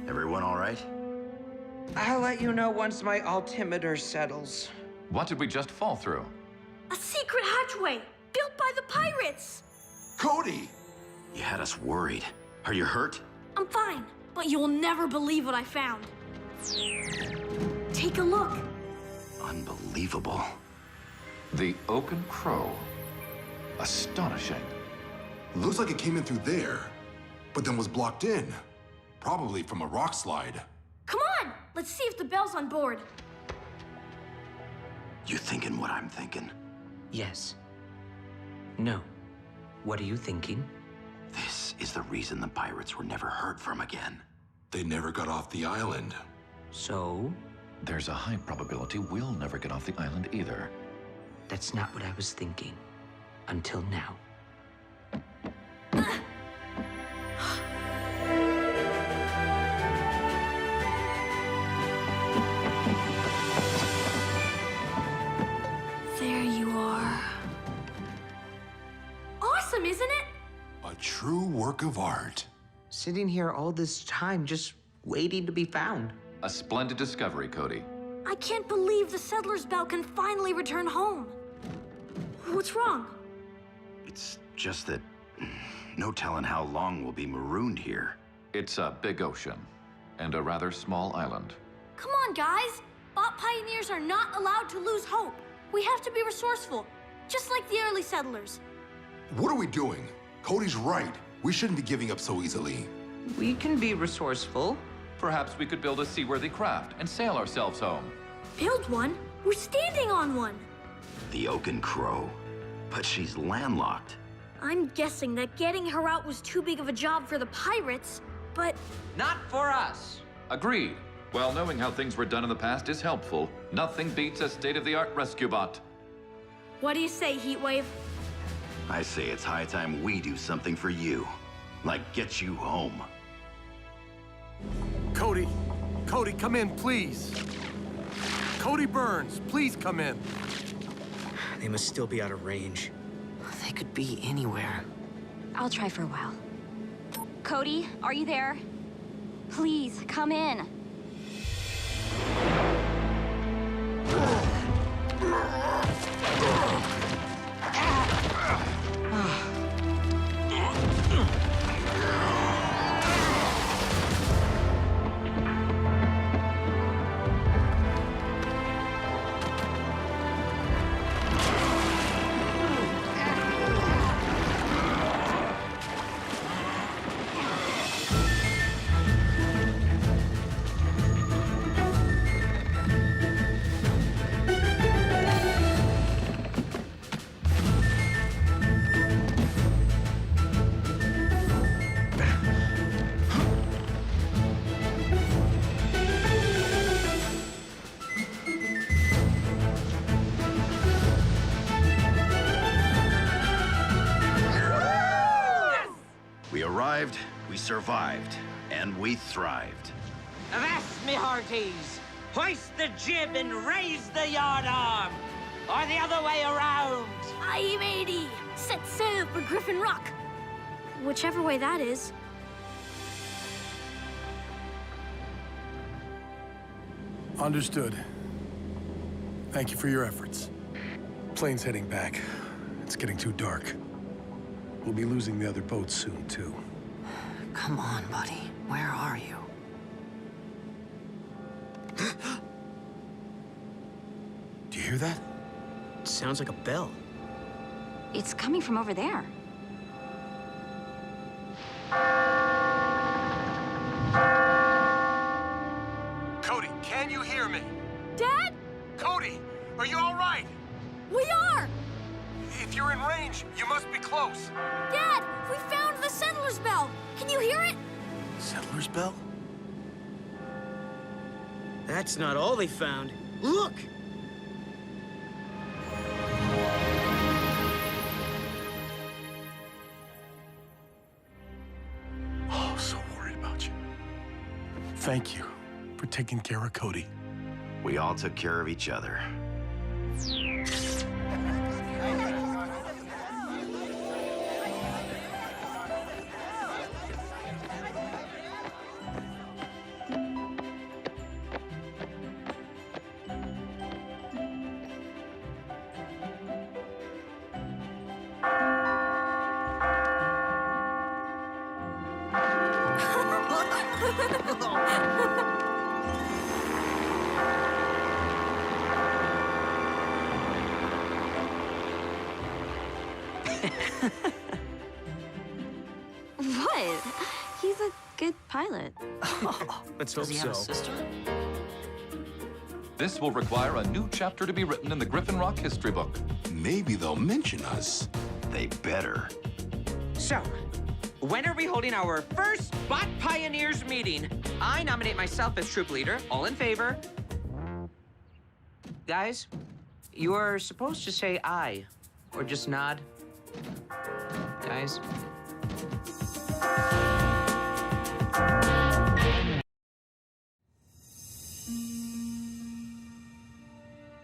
Everyone all right? I'll let you know once my altimeter settles. What did we just fall through? A secret hatchway built by the pirates. Cody! You had us worried. Are you hurt? I'm fine, but you'll never believe what I found. Take a look. Unbelievable. The Oaken Crow. Astonishing. Looks like it came in through there, but then was blocked in. Probably from a rock slide. Come on, let's see if the bell's on board. You thinking what I'm thinking? Yes. No. What are you thinking? This is the reason the pirates were never heard from again. They never got off the island. So? There's a high probability we'll never get off the island either. That's not what I was thinking. Until now. There you are. Awesome, isn't it? A true work of art. Sitting here all this time just waiting to be found. A splendid discovery, Cody. I can't believe the settler's bell can finally return home. What's wrong? It's just that no telling how long we'll be marooned here. It's a big ocean and a rather small island. Come on, guys. Bot pioneers are not allowed to lose hope. We have to be resourceful, just like the early settlers. What are we doing? Cody's right. We shouldn't be giving up so easily. We can be resourceful. Perhaps we could build a seaworthy craft and sail ourselves home. Build one? We're standing on one. The Oaken Crow. But she's landlocked. I'm guessing that getting her out was too big of a job for the pirates, but... Not for us. Agreed. While knowing how things were done in the past is helpful, nothing beats a state-of-the-art rescue bot. What do you say, Heatwave? I say it's high time we do something for you. Like get you home. Cody, come in, please. Cody Burns, please come in. They must still be out of range. They could be anywhere. I'll try for a while. Cody, are you there? Please, come in. We survived, and we thrived. Avast, me hearties! Hoist the jib and raise the yard arm! Or the other way around! Aye, matey! Set sail for Griffin Rock! Whichever way that is. Understood. Thank you for your efforts. Plane's heading back. It's getting too dark. We'll be losing the other boats soon, too. Come on, buddy. Where are you? Do you hear that? It sounds like a bell. It's coming from over there. Cody, can you hear me? Dad? Cody, are you all right? We are! If you're in range, you must be close. Dad, we found the settler's bell. Can you hear it? Settler's bell? That's not all they found. Look! Oh, so worried about you. Thank you for taking care of Cody. We all took care of each other. What? He's a good pilot. Let's hope Does he have a so. sister? This will require a new chapter to be written in the Griffin Rock history book. Maybe they'll mention us. They better. So, when are we holding our first Bot Pioneers meeting? I nominate myself as troop leader. All in favor? Guys, you are supposed to say aye, or just nod. Guys.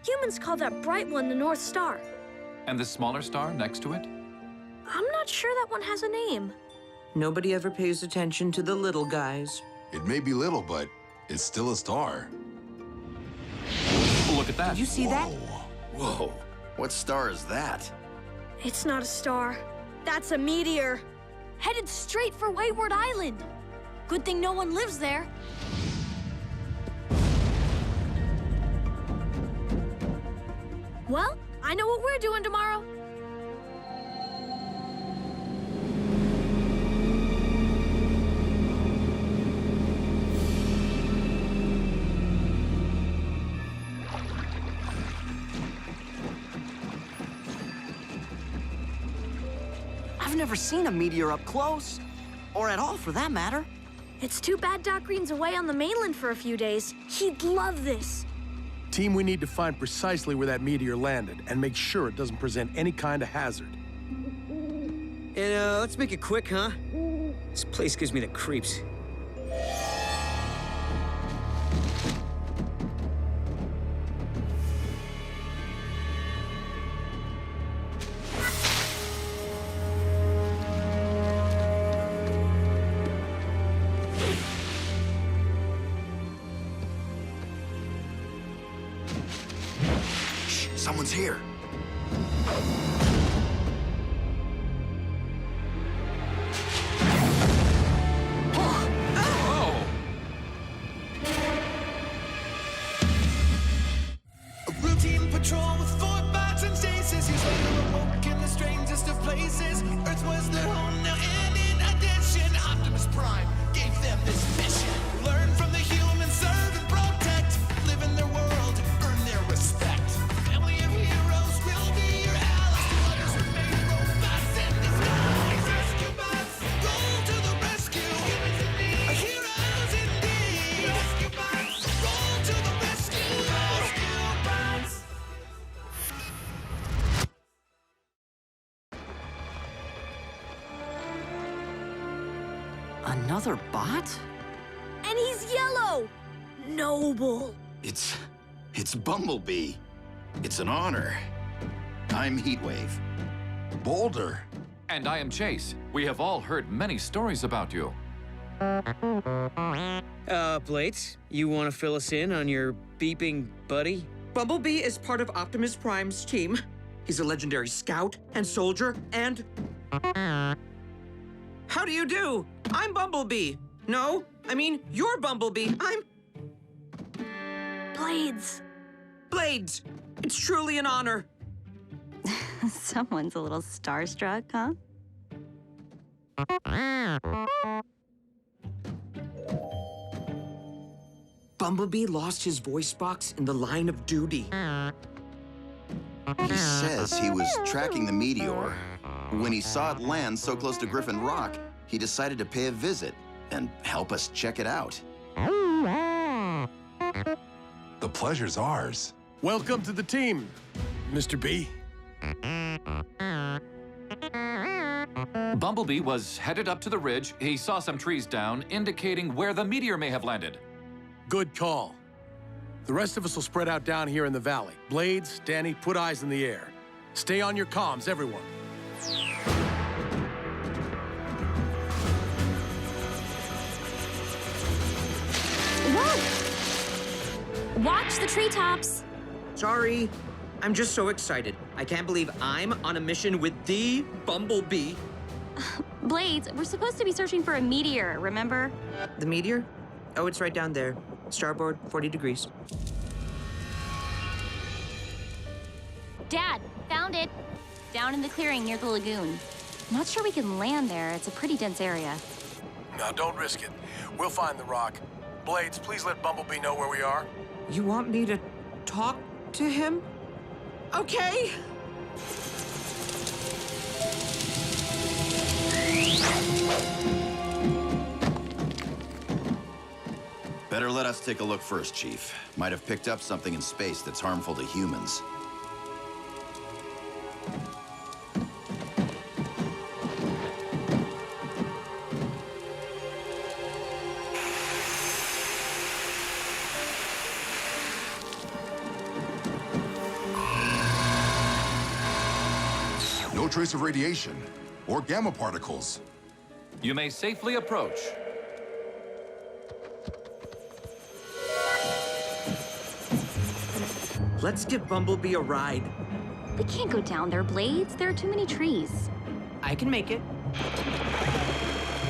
Humans call that bright one the North Star. And the smaller star next to it? I'm not sure that one has a name. Nobody ever pays attention to the little guys. It may be little, but it's still a star. Look at that. Did you see that? Whoa, what star is that? It's not a star. That's a meteor. Headed straight for Wayward Island. Good thing no one lives there. Well, I know what we're doing tomorrow. I've never seen a meteor up close. Or at all, for that matter. It's too bad Doc Green's away on the mainland for a few days. He'd love this. Team, we need to find precisely where that meteor landed and make sure it doesn't present any kind of hazard. And let's make it quick, huh? This place gives me the creeps. Someone's here. A routine patrol with 4 bots and stasis. He's later awoke in the strangest of places. Earth was their home now, and in addition, Optimus Prime gave them this mission. Learn from the humans, serve and protect. Live in their world, earn their respect. Family of heroes will be your allies. To others remain robots in disguise. Rescue bots, roll to the rescue. Humans in need, heroes indeed. Rescue bots, roll to the rescue. Rescue bots. Another bot? And he's yellow! Noble. It's Bumblebee. It's an honor. I'm Heatwave. Boulder. And I am Chase. We have all heard many stories about you. Blades, you want to fill us in on your beeping buddy? Bumblebee is part of Optimus Prime's team. He's a legendary scout and soldier and... How do you do? I'm Bumblebee. No, I mean, you're Bumblebee. I'm... Blades. Blades. It's truly an honor. Someone's a little starstruck, huh? Bumblebee lost his voice box in the line of duty. He says he was tracking the meteor. When he saw it land so close to Griffin Rock, he decided to pay a visit and help us check it out. The pleasure's ours. Welcome to the team, Mr. B. Bumblebee was headed up to the ridge. He saw some trees down, indicating where the meteor may have landed. Good call. The rest of us will spread out down here in the valley. Blades, Danny, put eyes in the air. Stay on your comms, everyone. Whoa! Watch the treetops. Sorry. I'm just so excited. I can't believe I'm on a mission with the Bumblebee. Blades, we're supposed to be searching for a meteor, remember? The meteor? Oh, it's right down there. Starboard, 40 degrees. Dad, found it. Down in the clearing near the lagoon. Not sure we can land there. It's a pretty dense area. No, don't risk it. We'll find the rock. Blades, please let Bumblebee know where we are. You want me to talk to him? Okay. Better let us take a look first, Chief. Might have picked up something in space that's harmful to humans. No trace of radiation or gamma particles. You may safely approach. Let's give Bumblebee a ride. We can't go down there, Blades. There are too many trees. I can make it.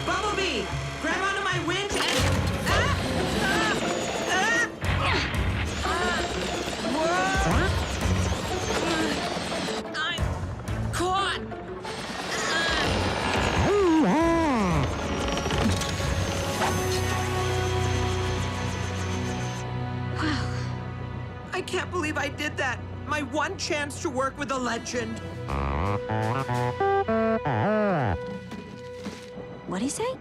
Bumblebee! Grab onto my winch and... I'm caught! Wow. I can't believe I did that. My one chance to work with a legend. What'd he say?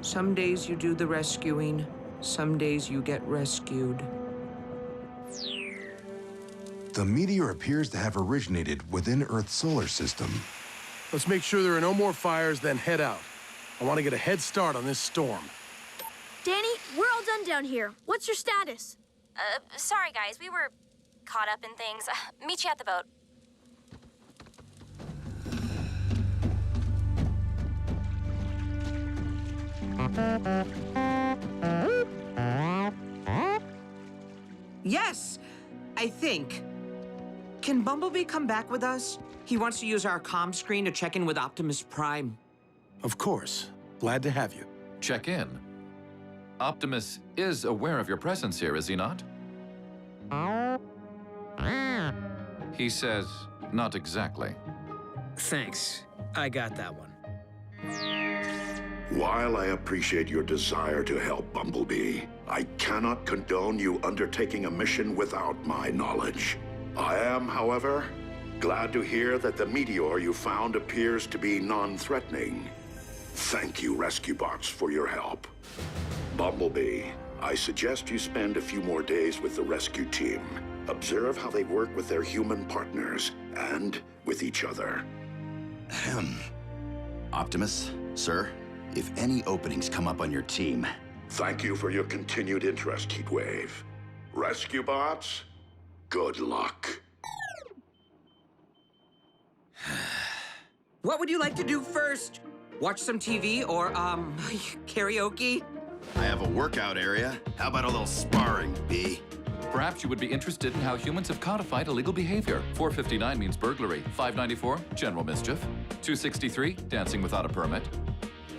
Some days you do the rescuing, some days you get rescued. The meteor appears to have originated within Earth's solar system. Let's make sure there are no more fires, then head out. I want to get a head start on this storm. Danny, we're all done down here. What's your status? Sorry, guys. We were caught up in things. Meet you at the boat. Yes, I think. Can Bumblebee come back with us? He wants to use our comm screen to check in with Optimus Prime. Of course. Glad to have you. Check in. Optimus is aware of your presence here, is he not? He says, not exactly. Thanks. I got that one. While I appreciate your desire to help Bumblebee, I cannot condone you undertaking a mission without my knowledge. I am, however, glad to hear that the meteor you found appears to be non-threatening. Thank you, Rescue Bots, for your help. Bumblebee, I suggest you spend a few more days with the rescue team. Observe how they work with their human partners and with each other. Optimus, sir, if any openings come up on your team... Thank you for your continued interest, Heatwave. Rescue Bots, good luck. What would you like to do first? Watch some TV or, karaoke? I have a workout area. How about a little sparring, B? Perhaps you would be interested in how humans have codified illegal behavior. 459 means burglary. 594, general mischief. 263, dancing without a permit.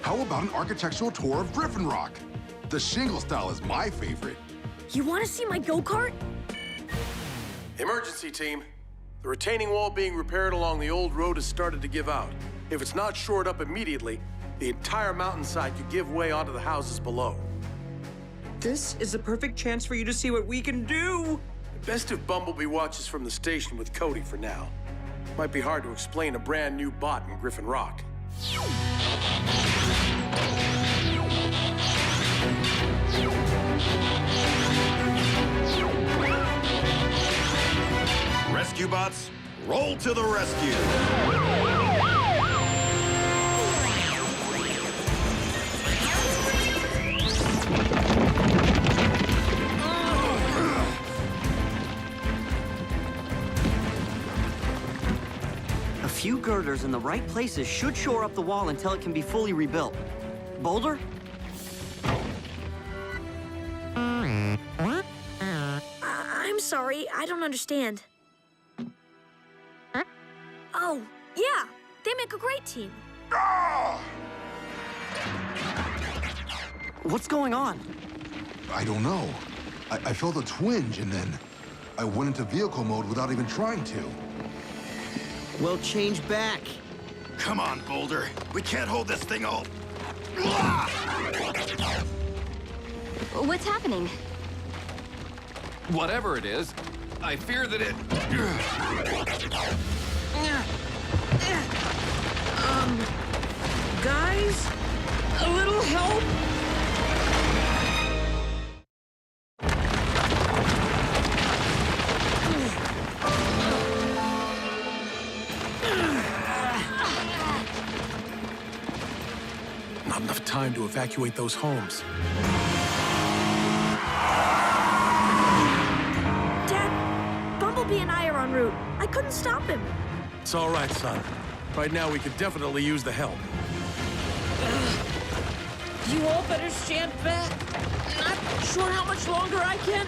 How about an architectural tour of Griffin Rock? The shingle style is my favorite. You want to see my go-kart? Emergency team. The retaining wall being repaired along the old road has started to give out. If it's not shored up immediately, the entire mountainside could give way onto the houses below. This is the perfect chance for you to see what we can do. Best if Bumblebee watches from the station with Cody for now. Might be hard to explain a brand new bot in Griffin Rock. Rescue Bots, roll to the rescue! A few girders in the right places should shore up the wall until it can be fully rebuilt. Boulder? I'm sorry, I don't understand. Oh, yeah, they make a great team. What's going on? I don't know. I felt a twinge and then I went into vehicle mode without even trying to. Well, change back. Come on, Boulder. We can't hold this thing all... What's happening? Whatever it is, I fear that it... Guys? A little help? Not enough time to evacuate those homes. Dad, Bumblebee and I are en route. I couldn't stop him. It's all right, son. Right now, we could definitely use the help. You all better stand back. Not sure how much longer I can.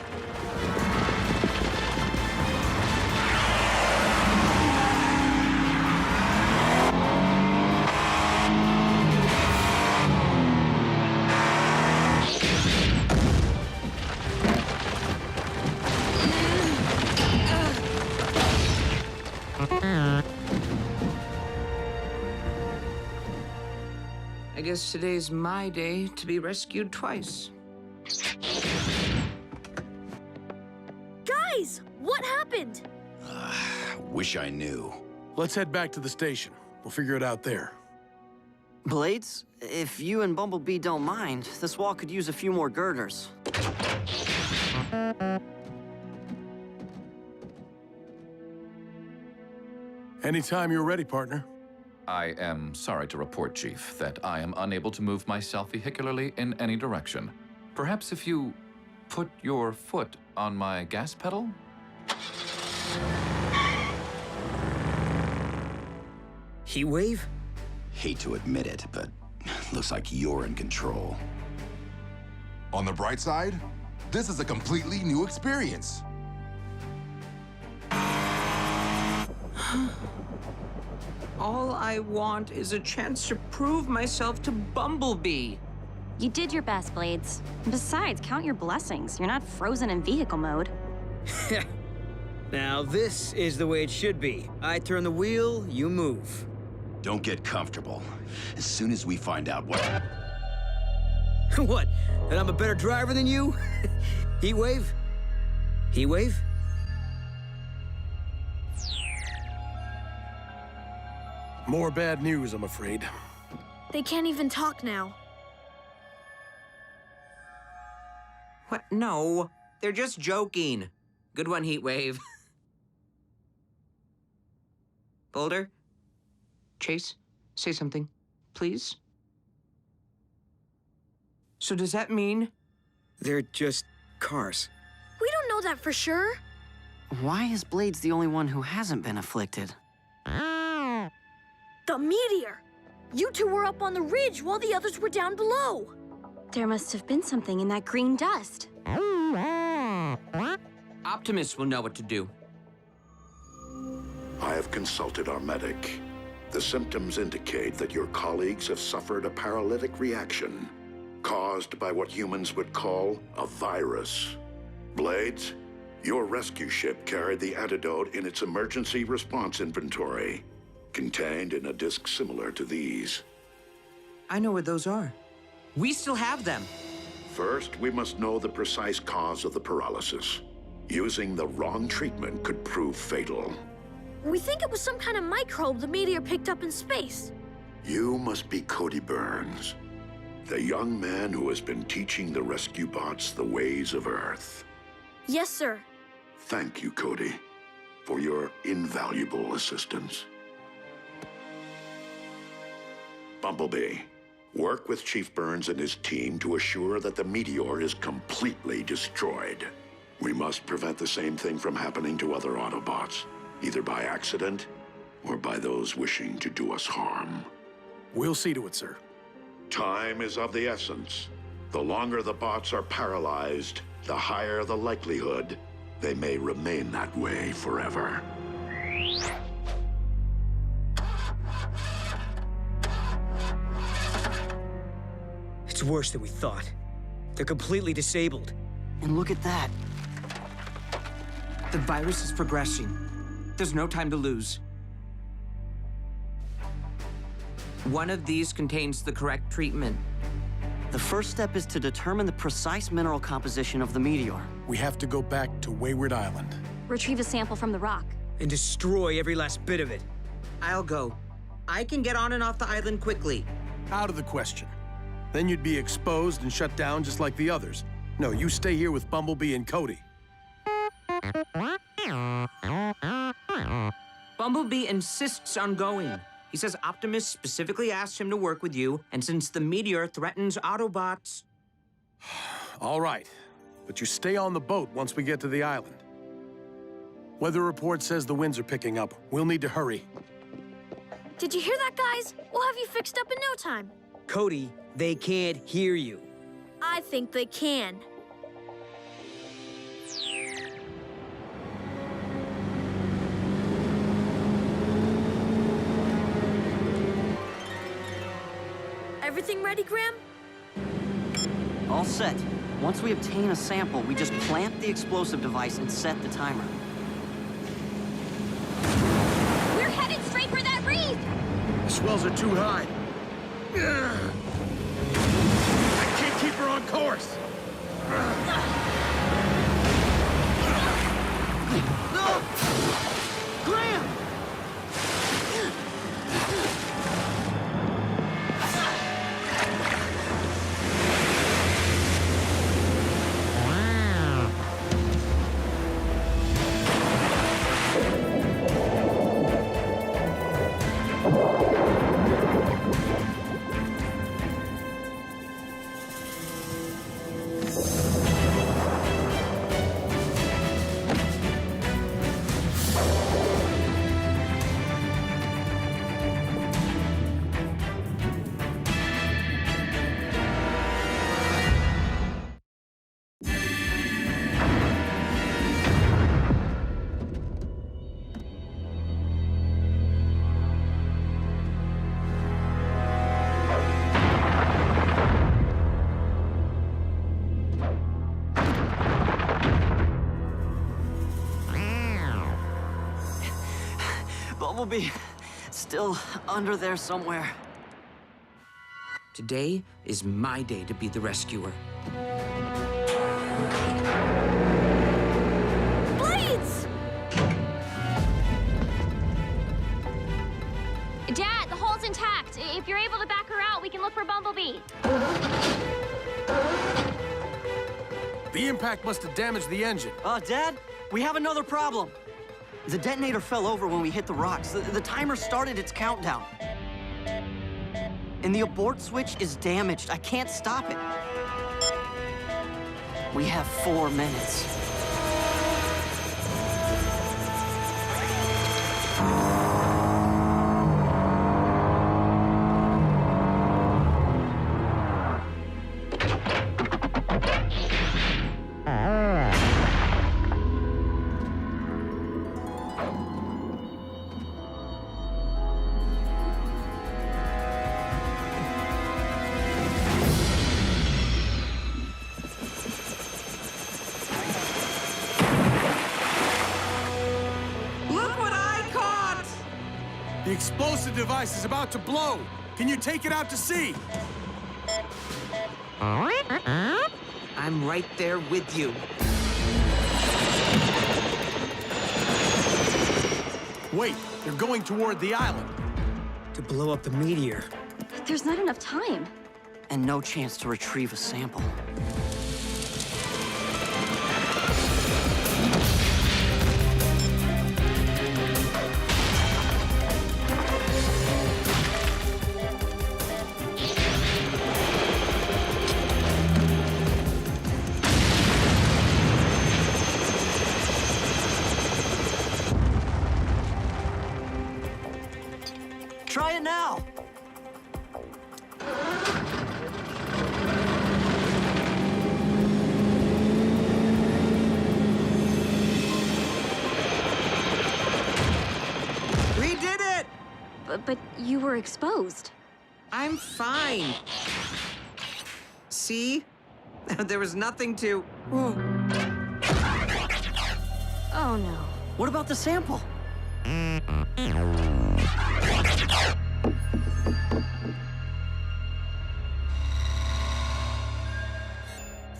I guess today's my day to be rescued twice. Guys, what happened? Wish I knew. Let's head back to the station. We'll figure it out there. Blades, if you and Bumblebee don't mind, this wall could use a few more girders. Anytime you're ready, partner. I am sorry to report, Chief, that I am unable to move myself vehicularly in any direction. Perhaps if you put your foot on my gas pedal? Heatwave? Hate to admit it, but looks like you're in control. On the bright side, this is a completely new experience. All I want is a chance to prove myself to Bumblebee. You did your best, Blades. Besides, count your blessings. You're not frozen in vehicle mode. Now this is the way it should be. I turn the wheel, you move. Don't get comfortable. As soon as we find out what... What? That I'm a better driver than you? Heatwave? Heatwave? More bad news, I'm afraid. They can't even talk now. What? No, they're just joking. Good one, Heatwave. Boulder? Chase, say something, please. So does that mean... They're just cars. We don't know that for sure. Why is Blades the only one who hasn't been afflicted? The meteor! You two were up on the ridge while the others were down below. There must have been something in that green dust. Optimus will know what to do. I have consulted our medic. The symptoms indicate that your colleagues have suffered a paralytic reaction caused by what humans would call a virus. Blades, your rescue ship carried the antidote in its emergency response inventory, contained in a disc similar to these. I know what those are. We still have them. First, we must know the precise cause of the paralysis. Using the wrong treatment could prove fatal. We think it was some kind of microbe the meteor picked up in space. You must be Cody Burns, the young man who has been teaching the rescue bots the ways of Earth. Yes, sir. Thank you, Cody, for your invaluable assistance. Bumblebee, work with Chief Burns and his team to assure that the meteor is completely destroyed. We must prevent the same thing from happening to other Autobots, either by accident or by those wishing to do us harm. We'll see to it, sir. Time is of the essence. The longer the bots are paralyzed, the higher the likelihood they may remain that way forever. It's worse than we thought. They're completely disabled. And look at that. The virus is progressing. There's no time to lose. One of these contains the correct treatment. The first step is to determine the precise mineral composition of the meteor. We have to go back to Wayward Island. Retrieve a sample from the rock. And destroy every last bit of it. I'll go. I can get on and off the island quickly. Out of the question. Then you'd be exposed and shut down just like the others. No, you stay here with Bumblebee and Cody. Bumblebee insists on going. He says Optimus specifically asked him to work with you, and since the meteor threatens Autobots... All right, but you stay on the boat once we get to the island. Weather report says the winds are picking up. We'll need to hurry. Did you hear that, guys? We'll have you fixed up in no time. Cody, they can't hear you. I think they can. Everything ready, Graham? All set. Once we obtain a sample, we just plant the explosive device and set the timer. We're headed straight for that reef! The swells are too high. I can't keep her on course. Graham! will be still under there somewhere. Today is my day to be the rescuer. Blades! Dad, the hole's intact. If you're able to back her out, we can look for Bumblebee. The impact must have damaged the engine. Dad, we have another problem. The detonator fell over when we hit the rocks. The timer started its countdown. And the abort switch is damaged. I can't stop it. We have 4 minutes. The explosive device is about to blow. Can you take it out to sea? I'm right there with you. Wait, they're going toward the island. To blow up the meteor. There's not enough time. And no chance to retrieve a sample. Try it now! We did it! But you were exposed. I'm fine. See? There was nothing to... Oh, no. What about the sample?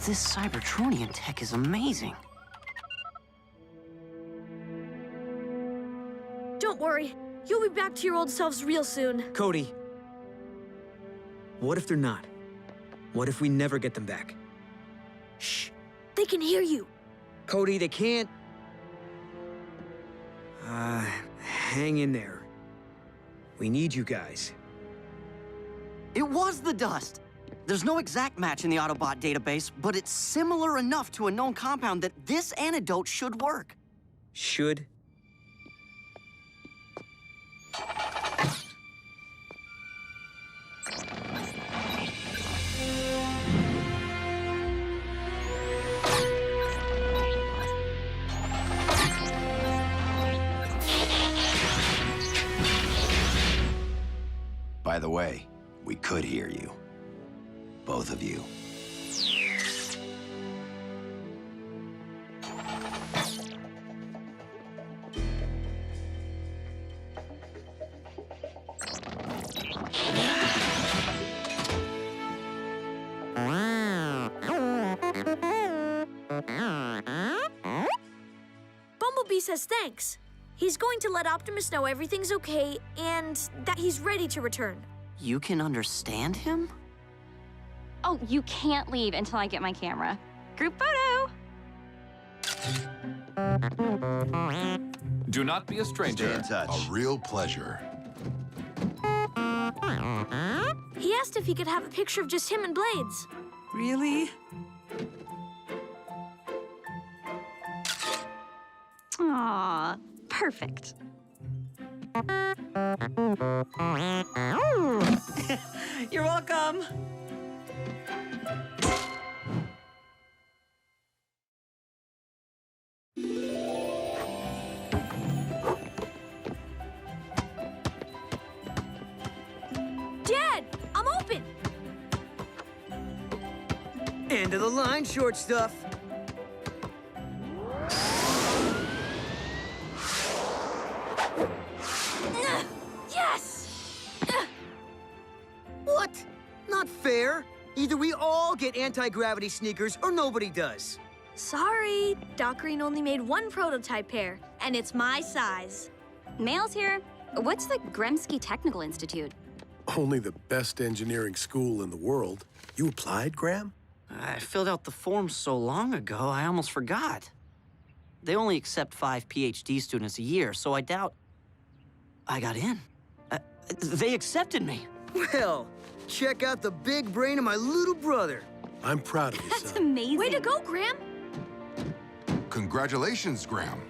This Cybertronian tech is amazing. Don't worry. You'll be back to your old selves real soon. Cody, what if they're not? What if we never get them back? Shh. They can hear you. Cody, they can't. Hang in there. We need you guys. It was the dust. There's no exact match in the Autobot database, but it's similar enough to a known compound that this antidote should work. Should? By the way, we could hear you. Both of you. Bumblebee says thanks. He's going to let Optimus know everything's okay and that he's ready to return. You can understand him? Oh, you can't leave until I get my camera. Group photo! Do not be a stranger. Stay in touch. A real pleasure. He asked if he could have a picture of just him and Blades. Really? Aw, perfect. You're welcome. Dad, I'm open. End of the line, short stuff. not fair. Either we all get anti-gravity sneakers or nobody does. Sorry, Doc Green only made one prototype pair, and it's my size. Mail's here. What's the Gremsky Technical Institute? Only the best engineering school in the world. You applied, Graham? I filled out the form so long ago, I almost forgot. They only accept 5 PhD students a year, so I doubt I got in. They accepted me. Well, check out the big brain of my little brother. I'm proud of you, son. That's amazing. Way to go, Graham. Congratulations, Graham.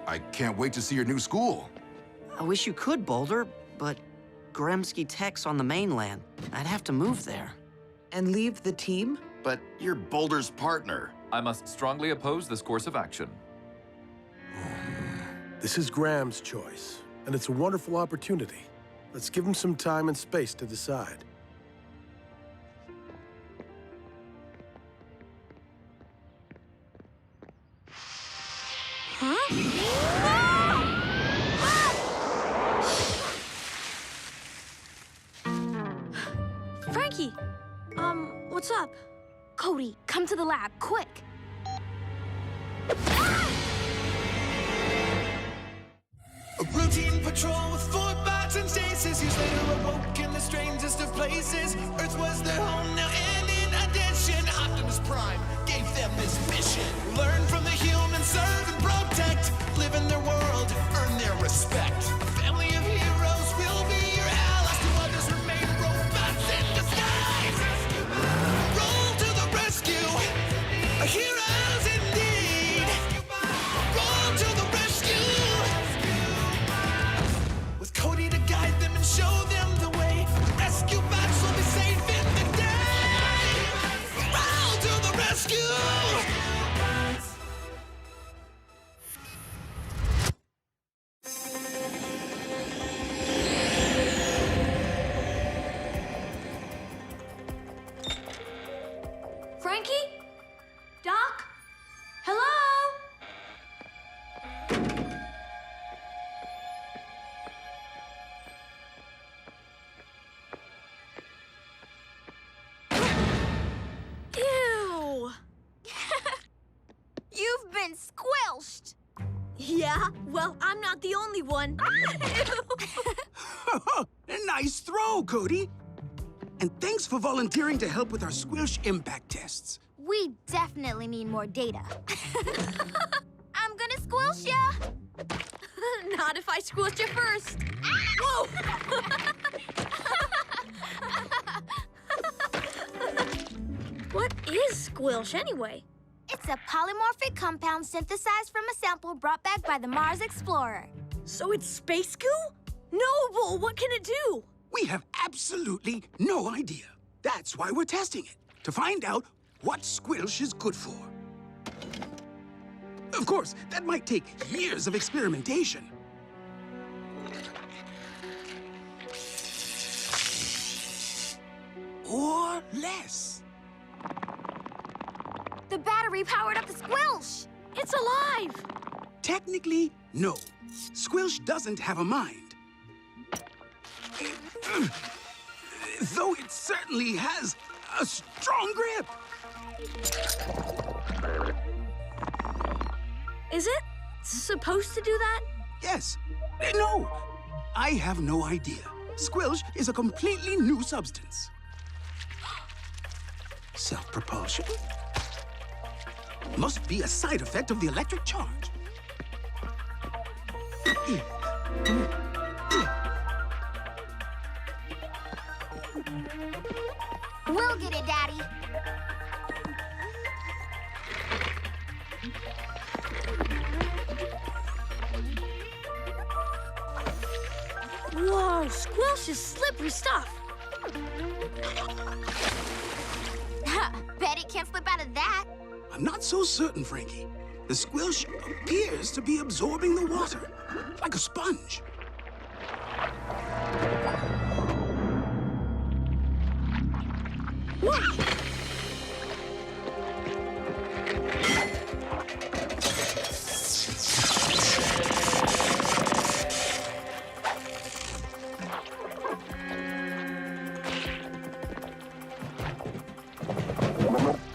I can't wait to see your new school. I wish you could, Boulder, but Gremsky Tech's on the mainland. I'd have to move there. And leave the team? But you're Boulder's partner. I must strongly oppose this course of action. This is Graham's choice, and it's a wonderful opportunity. Let's give him some time and space to decide. Frankie, what's up? Cody, come to the lab, quick. A routine patrol with 4 bots and stasis. Years later awoke in the strangest of places. Earth was their home now, and in addition, Optimus Prime gave them this mission. Learn from the humans, serve and protect. Live in their world, earn their respect. A family of heroes will be your allies. To others remain robots in disguise. Roll to the rescue, heroes indeed. Roll to the rescue. With Cody to guide them and show them the way. Rescue bots will be safe in the day. Roll to the rescue. Frankie? Doc? Hello? Ew! You've been squilched. Yeah, well, I'm not the only one. Nice throw, Cody. And thanks for volunteering to help with our squilsh impact tests. We definitely need more data. I'm gonna squilch ya. Not if I squished you first. Whoa! What is squilsh anyway? It's a polymorphic compound synthesized from a sample brought back by the Mars Explorer. So it's space goo? Noble, what can it do? We have absolutely no idea. That's why we're testing it, to find out what squilsh is good for. Of course, that might take years of experimentation. Or less. The battery powered up the squilsh. It's alive. Technically, no. Squilsh doesn't have a mind. Though it certainly has a strong grip. Is it supposed to do that? Yes. No. I have no idea. Squilsh is a completely new substance. Self-propulsion? Must be a side effect of the electric charge. We'll get it, Daddy. Whoa, squilsh is slippery stuff. Bet it can't slip out of that. I'm not so certain, Frankie. The squilsh appears to be absorbing the water, like a sponge.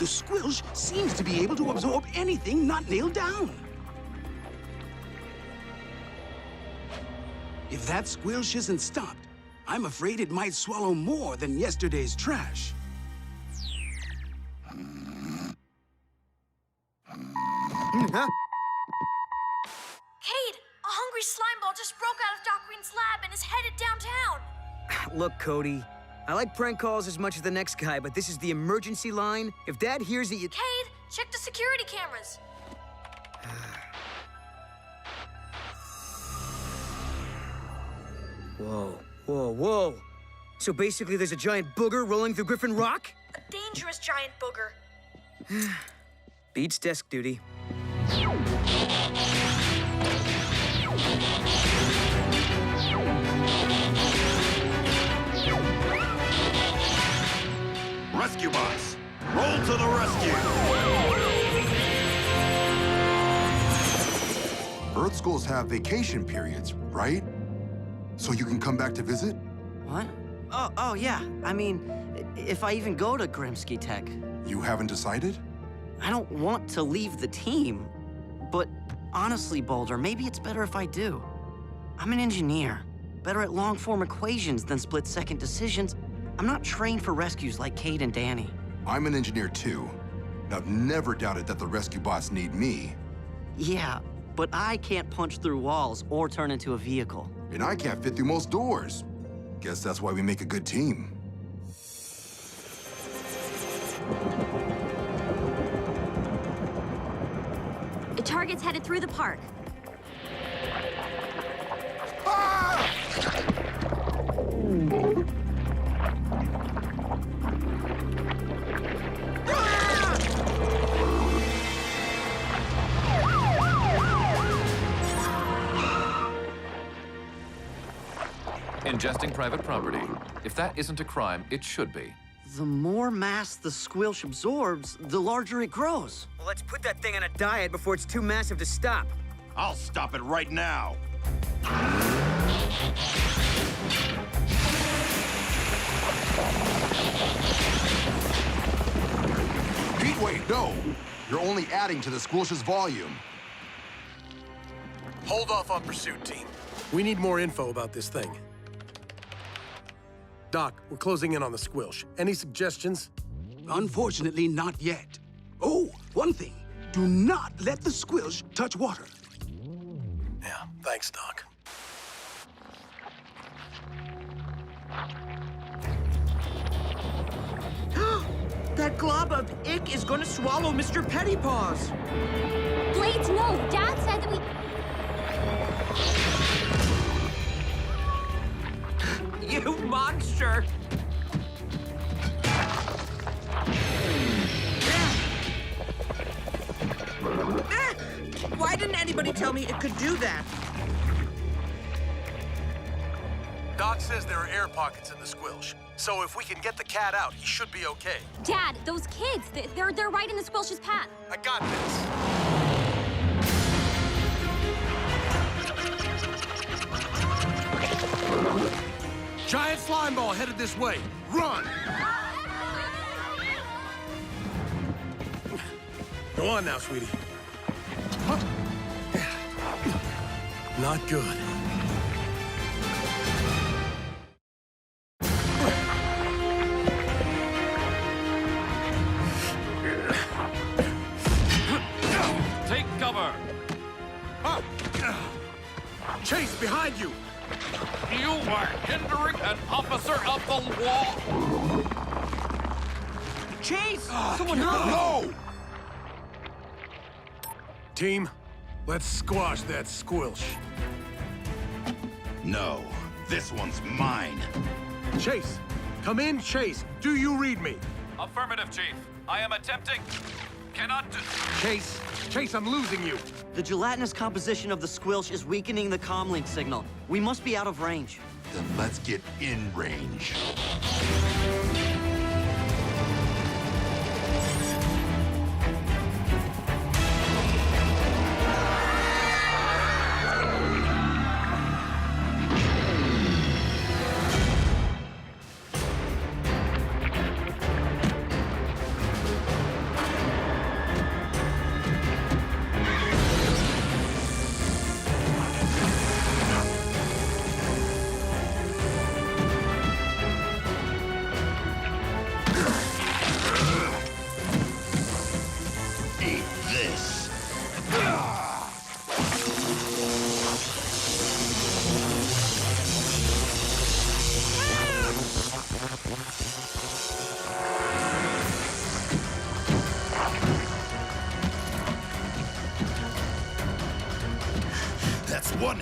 squilsh seems to be able to absorb anything not nailed down. If that squilsh isn't stopped, I'm afraid it might swallow more than yesterday's trash. Cade, a hungry slime ball just broke out of Doc Green's lab and is headed downtown. Look, Cody, I like prank calls as much as the next guy, but this is the emergency line. If Dad hears that you... Cade, check the security cameras. Whoa, whoa, whoa. So basically there's a giant booger rolling through Griffin Rock? A dangerous giant booger. Beats desk duty. Rescue bots, roll to the rescue! Earth schools have vacation periods, right? So you can come back to visit? What? Oh, yeah. I mean, if I even go to Grimsky Tech. You haven't decided? I don't want to leave the team. But honestly, Boulder, maybe it's better if I do. I'm an engineer, better at long-form equations than split-second decisions. I'm not trained for rescues like Cade and Danny. I'm an engineer too. And I've never doubted that the rescue bots need me. Yeah, but I can't punch through walls or turn into a vehicle. And I can't fit through most doors. Guess that's why we make a good team. The target's headed through the park. Ingesting private property. If that isn't a crime, it should be. The more mass the squilsh absorbs, the larger it grows. Well, let's put that thing on a diet before it's too massive to stop. I'll stop it right now. Heatwave, no! You're only adding to the squilsh's volume. Hold off on pursuit, team. We need more info about this thing. Doc, we're closing in on the squilsh. Any suggestions? Unfortunately, not yet. Oh, one thing. Do not let the squilsh touch water. Yeah, thanks, Doc. That glob of ick is gonna swallow Mr. Pettypaws. Blades, no! Dad said that we... You monster! Why didn't anybody tell me it could do that? Doc says there are air pockets in the squilsh. So if we can get the cat out, he should be okay. Dad, those kids, they're right in the squilsh's path. I got this. Giant slime ball headed this way. Run! Go on now, sweetie. Not good. Take cover. Chase, behind you! You are hindering an officer of the law. Chase! Someone no! Team, let's squash that squilsh. No, this one's mine. Chase, come in, Chase. Do you read me? Affirmative, Chief. I am attempting. Cannot do... Chase, I'm losing you. The gelatinous composition of the squilsh is weakening the comlink signal. We must be out of range. Then let's get in range.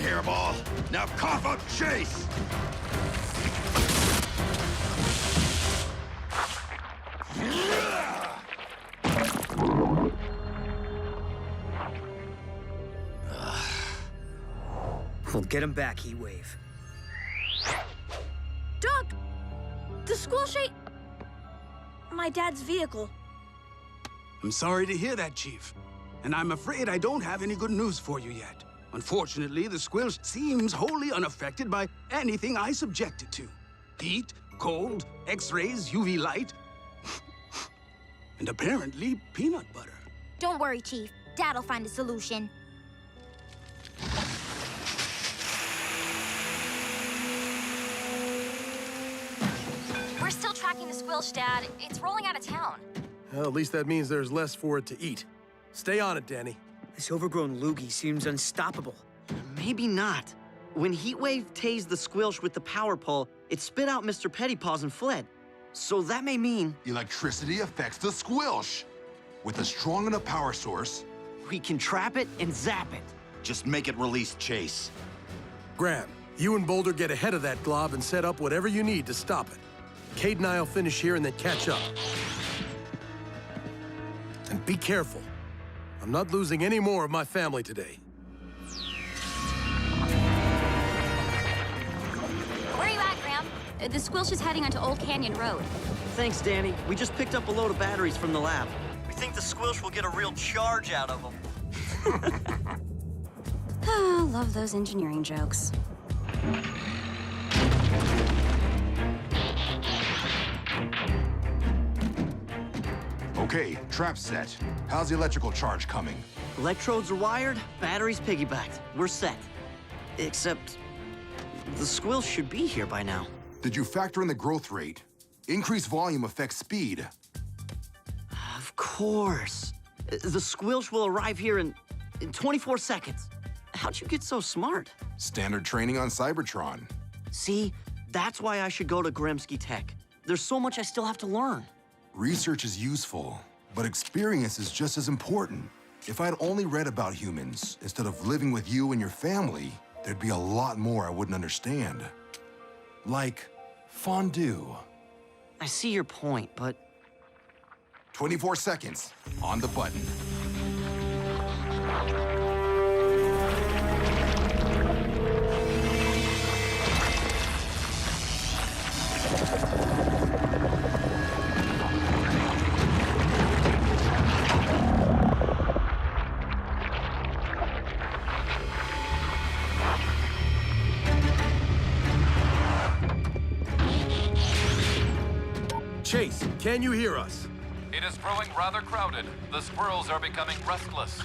hairball. Now cough up Chase! We'll get him back, Heatwave. Doc! The squilsh ate my dad's vehicle. I'm sorry to hear that, Chief. And I'm afraid I don't have any good news for you yet. Unfortunately, the squilsh seems wholly unaffected by anything I subject it to. Heat, cold, X-rays, UV light, and apparently peanut butter. Don't worry, Chief. Dad'll find a solution. We're still tracking the squilsh, Dad. It's rolling out of town. Well, at least that means there's less for it to eat. Stay on it, Danny. This overgrown loogie seems unstoppable. Maybe not. When Heatwave tased the squilsh with the power pole, it spit out Mr. Pettypaws and fled. So that may mean... Electricity affects the squilsh. With a strong enough power source... we can trap it and zap it. Just make it release Chase. Graham, you and Boulder get ahead of that glob and set up whatever you need to stop it. Cade and I'll finish here and then catch up. And be careful. I'm not losing any more of my family today. Where are you at, Graham? The squilsh is heading onto Old Canyon Road. Thanks, Danny. We just picked up a load of batteries from the lab. We think the squilsh will get a real charge out of them. Oh, love those engineering jokes. Okay, trap set. How's the electrical charge coming? Electrodes are wired, batteries piggybacked. We're set. Except the squilsh should be here by now. Did you factor in the growth rate? Increased volume affects speed. Of course. The squilsh will arrive here in 24 seconds. How'd you get so smart? Standard training on Cybertron. See, that's why I should go to Grimsky Tech. There's so much I still have to learn. Research is useful, but experience is just as important. If I'd only read about humans instead of living with you and your family, there'd be a lot more I wouldn't understand. Like fondue. I see your point, but... 24 seconds on the button. Chase, can you hear us? It is growing rather crowded. The squirrels are becoming restless.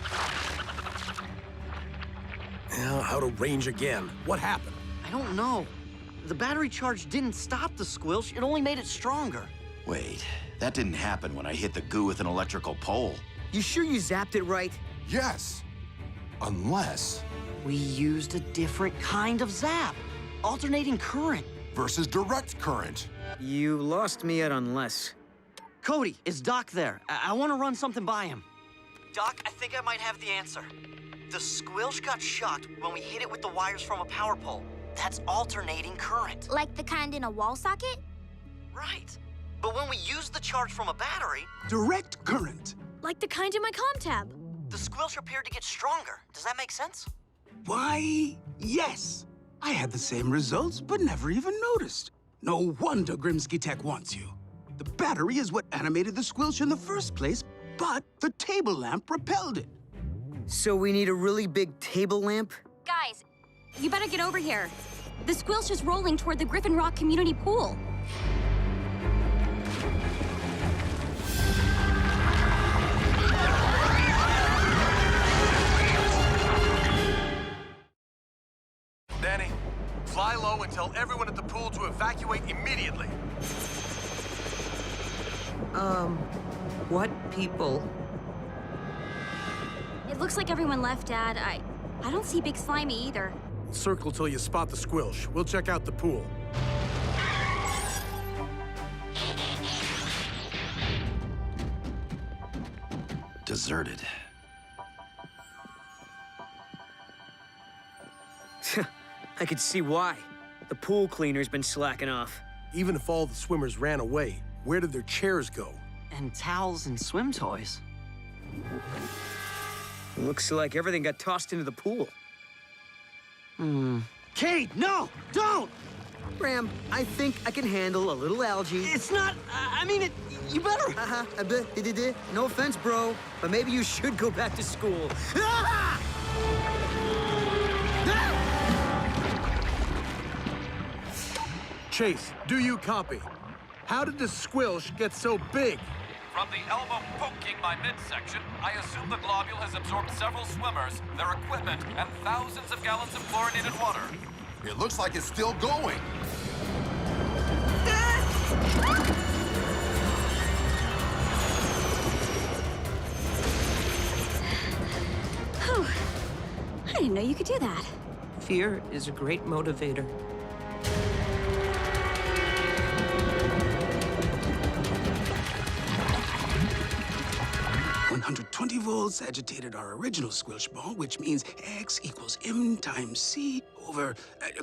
Out of range again. What happened? I don't know. The battery charge didn't stop the squilsh, it only made it stronger. Wait, that didn't happen when I hit the goo with an electrical pole. You sure you zapped it right? Yes. Unless... we used a different kind of zap. Alternating current. Versus direct current. You lost me at unless. Cody, is Doc there? I want to run something by him. Doc, I think I might have the answer. The squilsh got shocked when we hit it with the wires from a power pole. That's alternating current. Like the kind in a wall socket? Right. But when we use the charge from a battery... direct current. Like the kind in my comm tab. The squilsh appeared to get stronger. Does that make sense? Why, yes. I had the same results, but never even noticed. No wonder Grimsky Tech wants you. The battery is what animated the squilsh in the first place, but the table lamp repelled it. So we need a really big table lamp? Guys, you better get over here. The squilsh is rolling toward the Griffin Rock community pool. Danny, fly low and tell everyone at the pool to evacuate immediately. What people? It looks like everyone left, Dad. I don't see Big Slimy either. Circle till you spot the squilsh. We'll check out the pool. Deserted. I could see why. The pool cleaner's been slacking off. Even if all the swimmers ran away, where did their chairs go? And towels and swim toys. Looks like everything got tossed into the pool. Cade, no! Don't! Graham, I think I can handle a little algae. It's not... I mean, you better... No offense, bro, but maybe you should go back to school. Ah! Chase, do you copy? How did the squilsh get so big? From the elbow poking my midsection, I assume the globule has absorbed several swimmers, their equipment, and thousands of gallons of chlorinated water. It looks like it's still going. Oh, I didn't know you could do that. Fear is a great motivator. 120 volts agitated our original squilch ball, which means X equals M times C over...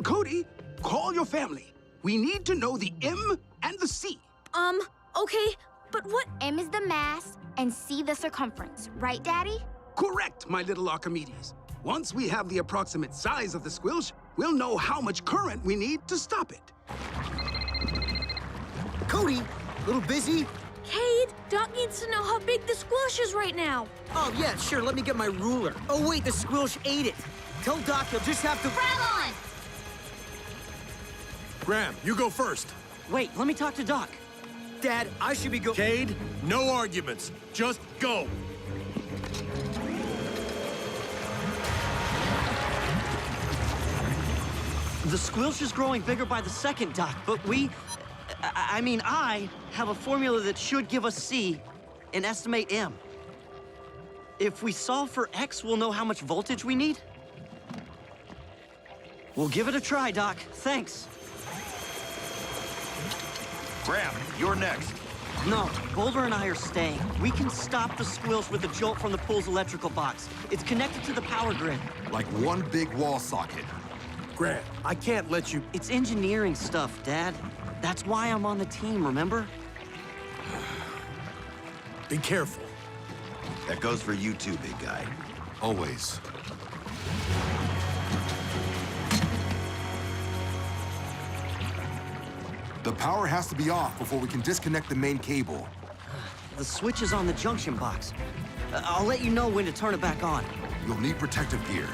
Cody, call your family. We need to know the M and the C. Okay, but what... M is the mass and C the circumference, right, Daddy? Correct, my little Archimedes. Once we have the approximate size of the squilch, we'll know how much current we need to stop it. Cody, little busy? Cade, Doc needs to know how big the squilch is right now. Oh, yeah, sure, let me get my ruler. Oh, wait, the squilch ate it. Tell Doc he'll just have to... Grab on! Graham, you go first. Wait, let me talk to Doc. Dad, I should be Cade, no arguments. Just go. The squilch is growing bigger by the second, Doc, but I have a formula that should give us C and estimate M. If we solve for X, we'll know how much voltage we need. We'll give it a try, Doc. Thanks. Graham, you're next. No, Boulder and I are staying. We can stop the squilch with a jolt from the pool's electrical box. It's connected to the power grid. Like one big wall socket. Graham, I can't let you... It's engineering stuff, Dad. That's why I'm on the team, remember? Be careful. That goes for you too, big guy. Always. The power has to be off before we can disconnect the main cable. The switch is on the junction box. I'll let you know when to turn it back on. You'll need protective gear.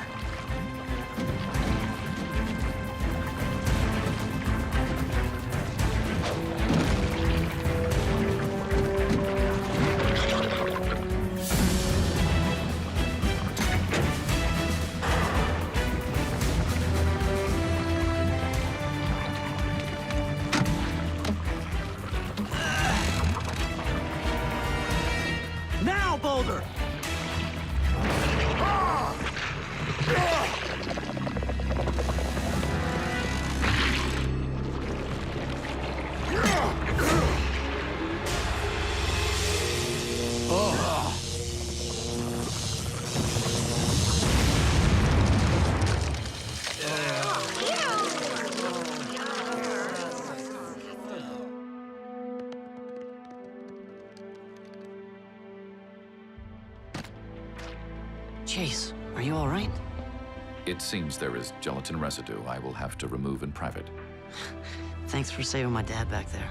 Now, Boulder! Chase, are you all right? It seems there is gelatin residue I will have to remove in private. Thanks for saving my dad back there.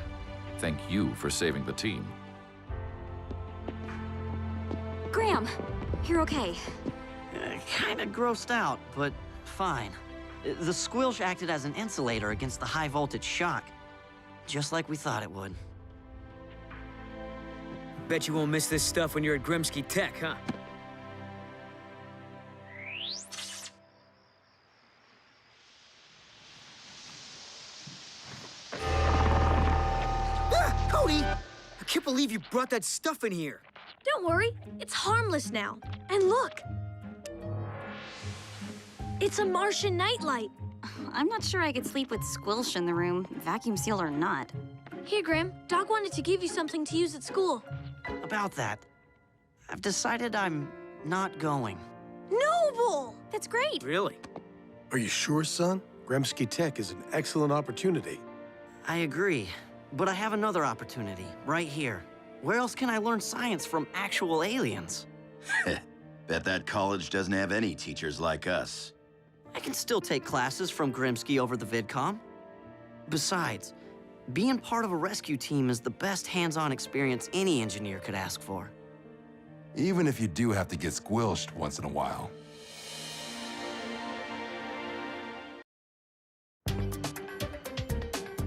Thank you for saving the team. Graham, you're okay. Kinda grossed out, but fine. The squilch acted as an insulator against the high voltage shock, just like we thought it would. Bet you won't miss this stuff when you're at Grimsky Tech, huh? Cody! I can't believe you brought that stuff in here. Don't worry, it's harmless now. And look! It's a Martian nightlight. I'm not sure I could sleep with squilch in the room, vacuum sealed or not. Here, Graham, Doc wanted to give you something to use at school. About that, I've decided I'm not going. Noble! That's great. Really? Are you sure, son? Gremsky Tech is an excellent opportunity. I agree, but I have another opportunity, right here. Where else can I learn science from actual aliens? Bet that college doesn't have any teachers like us. I can still take classes from Grimsky over the VidCom. Besides, being part of a rescue team is the best hands-on experience any engineer could ask for. Even if you do have to get squilshed once in a while.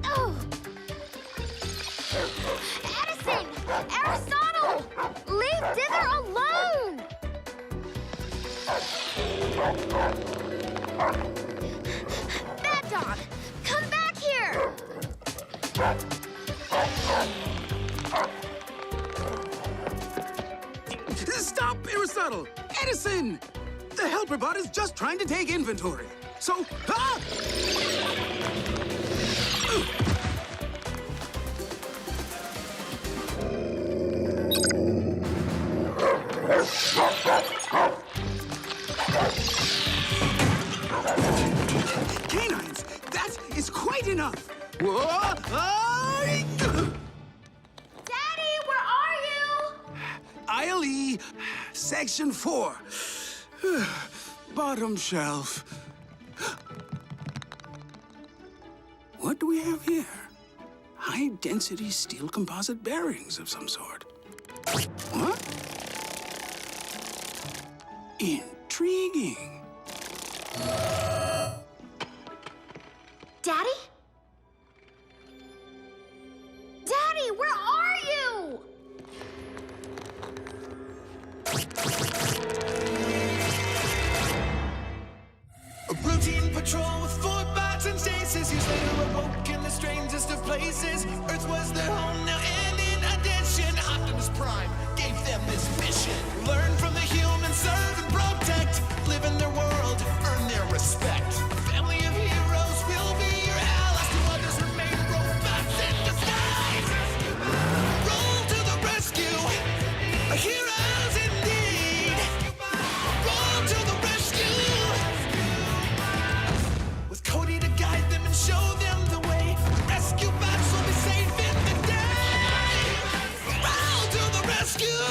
Oh! Edison! Aristotle! Leave Dither alone! Mad Dog! Come back here! Stop, Aristotle! Edison! The helper bot is just trying to take inventory. So, Canines, that is quite enough. Whoa! Daddy, where are you? ILE, Section 4. Bottom shelf. What do we have here? High-density steel composite bearings of some sort. What? Intriguing. Daddy? Daddy, where are you? A routine patrol with 4 bots and stasis. Years later awoke in the strangest of places. Earth was their home now, and in addition, Optimus Prime gave them this mission. Learn from the humans, serve and protect. Live in their world, earn their respect. A family of heroes will be your allies. To others remain robots in disguise. Roll to the rescue. Heroes indeed. Roll to the rescue. With Cody to guide them and show them the way. Rescue bots will be safe in the day. Roll to the rescue.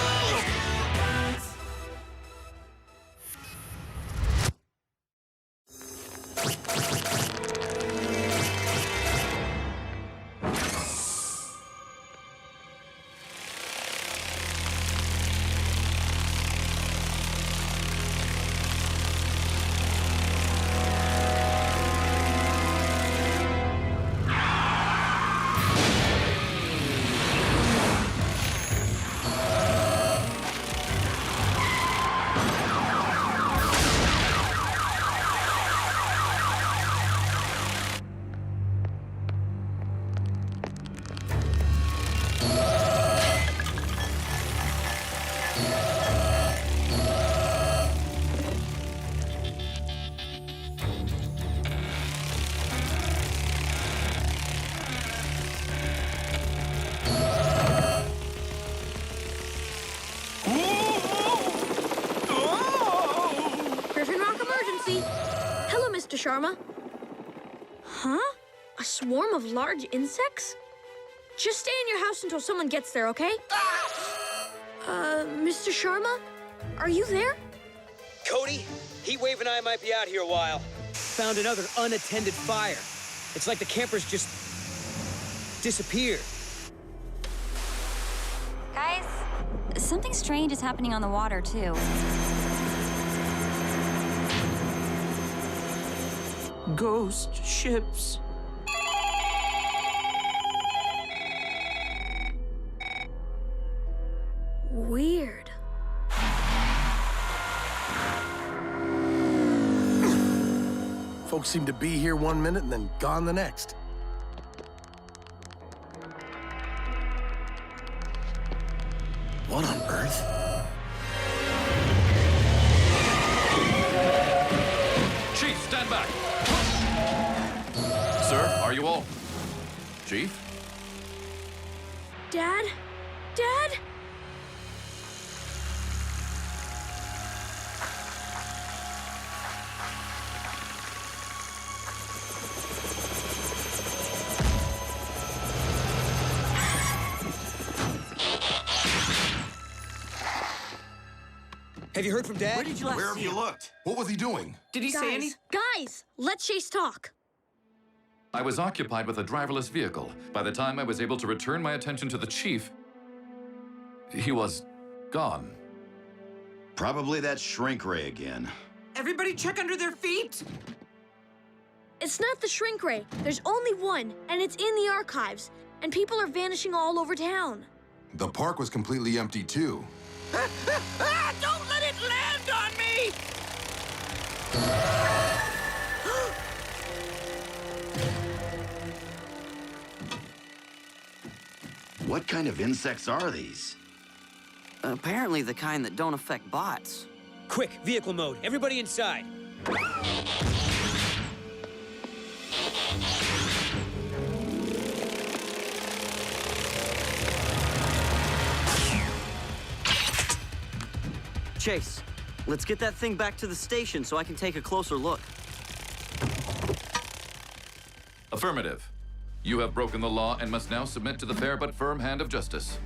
Griffin Rock emergency. Hello, Mr. Sharma. Huh? A swarm of large insects? Just stay in your house until someone gets there, okay? Mr. Sharma? Are you there? Cody, Heatwave and I might be out here a while. Found another unattended fire. It's like the campers just disappeared. Guys, something strange is happening on the water, too. Ghost ships. Weird. Folks seem to be here one minute and then gone the next. What on earth? Chief, stand back. Sir, are you all? Chief? Dad? Dad? Have you heard from Dad? Where did you last Where have see you him? looked? What was he doing? Did he say any? Guys, let Chase talk. I was occupied with a driverless vehicle. By the time I was able to return my attention to the chief, he was gone. Probably that shrink ray again. Everybody check under their feet! It's not the shrink ray. There's only one, and it's in the archives. And people are vanishing all over town. The park was completely empty, too. Don't let it land on me! What kind of insects are these? Apparently the kind that don't affect bots. Quick, vehicle mode. Everybody inside. Chase, let's get that thing back to the station so I can take a closer look. Affirmative. You have broken the law and must now submit to the fair but firm hand of justice.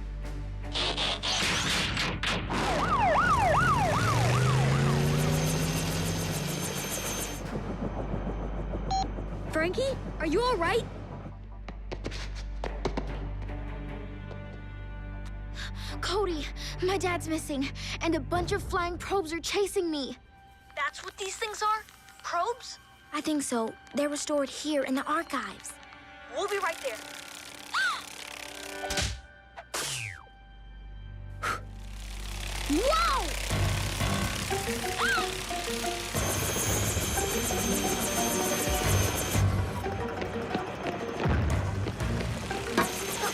Frankie, are you all right? Cody, my dad's missing, and a bunch of flying probes are chasing me. That's what these things are? Probes? I think so. They were stored here in the archives. We'll be right there. Whoa!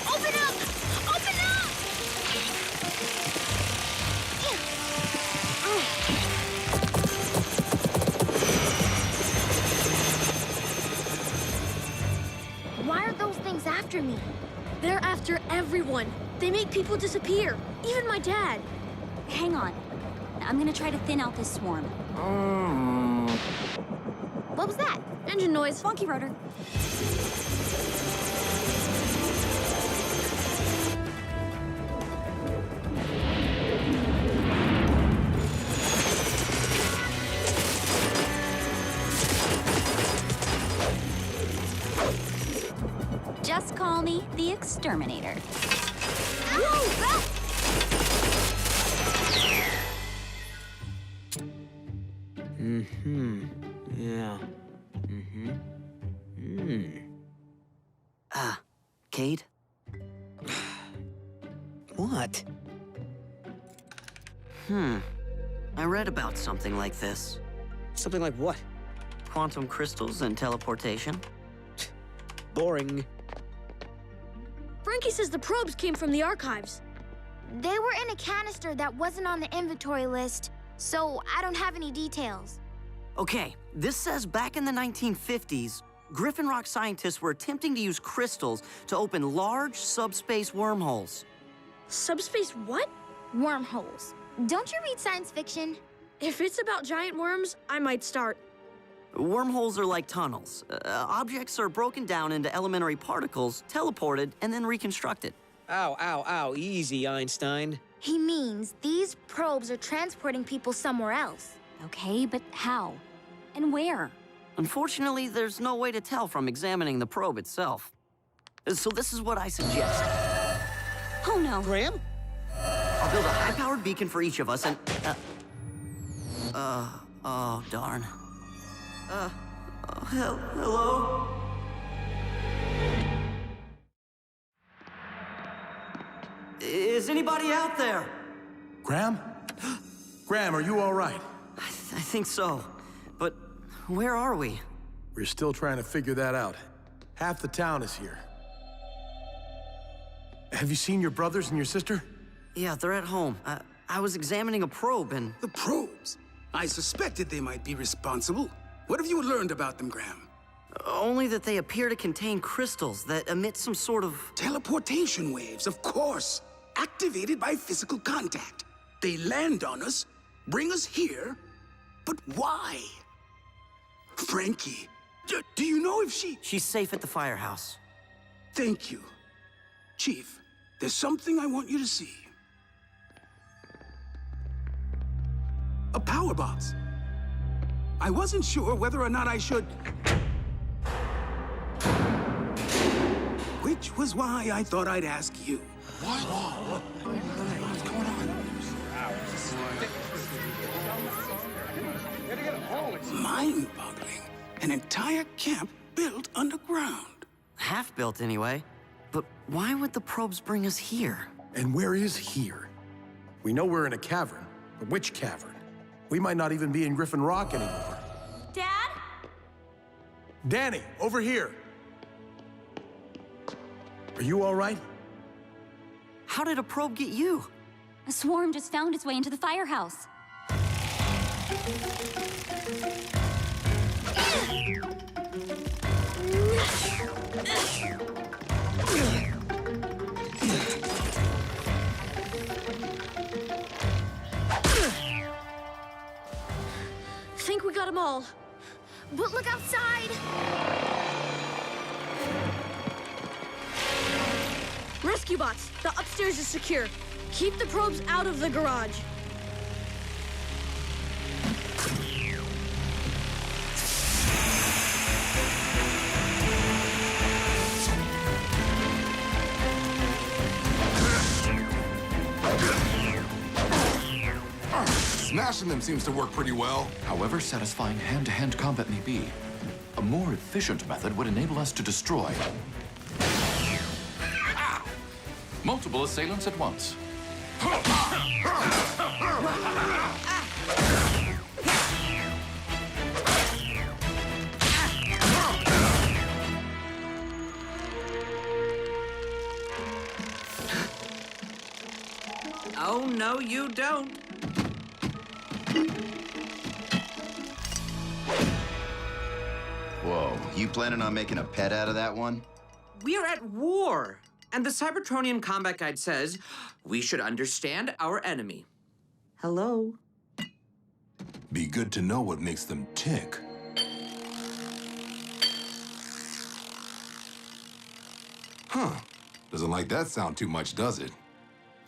Open up! Open up! Why are those things after me? They're after everyone. They make people disappear. Even my dad. Hang on. I'm gonna try to thin out this swarm. What was that? Engine noise. Funky rotor. Just call me the Exterminator. Yeah. Cade? What? I read about something like this. Something like what? Quantum crystals and teleportation. Boring. Frankie says the probes came from the archives. They were in a canister that wasn't on the inventory list, so I don't have any details. Okay, this says back in the 1950s, Griffin Rock scientists were attempting to use crystals to open large subspace wormholes. Subspace what? Wormholes. Don't you read science fiction? If it's about giant worms, I might start. Wormholes are like tunnels. Objects are broken down into elementary particles, teleported, and then reconstructed. Ow, ow, ow. Easy, Einstein. He means these probes are transporting people somewhere else. Okay, but how? And where? Unfortunately, there's no way to tell from examining the probe itself. So this is what I suggest. Oh no. Graham? I'll build a high-powered beacon for each of us and... oh, darn. Hello? Is anybody out there? Graham? Graham, are you all right? I think so. But where are we? We're still trying to figure that out. Half the town is here. Have you seen your brothers and your sister? Yeah, they're at home. I was examining a probe and... The probes? I suspected they might be responsible. What have you learned about them, Graham? Only that they appear to contain crystals that emit some sort of... Teleportation waves, of course. Activated by physical contact. They land on us, bring us here, but why? Frankie, do you know if she... She's safe at the firehouse. Thank you. Chief, there's something I want you to see. of power bots. I wasn't sure whether or not I should... Which was why I thought I'd ask you. What's going on? Mind-boggling. An entire camp built underground. Half-built, anyway. But why would the probes bring us here? And where is here? We know we're in a cavern, but which cavern? We might not even be in Griffin Rock anymore. Dad? Danny, over here. Are you all right? How did a probe get you? A swarm just found its way into the firehouse. Think we got them all. But look outside! Rescue bots, the upstairs is secure. Keep the probes out of the garage. Smashing them seems to work pretty well. However satisfying hand-to-hand combat may be, a more efficient method would enable us to destroy multiple assailants at once. Oh, no, you don't. Whoa, you planning on making a pet out of that one? We are at war. And the Cybertronian Combat Guide says we should understand our enemy. Hello? Be good to know what makes them tick. Huh. Doesn't like that sound too much, does it?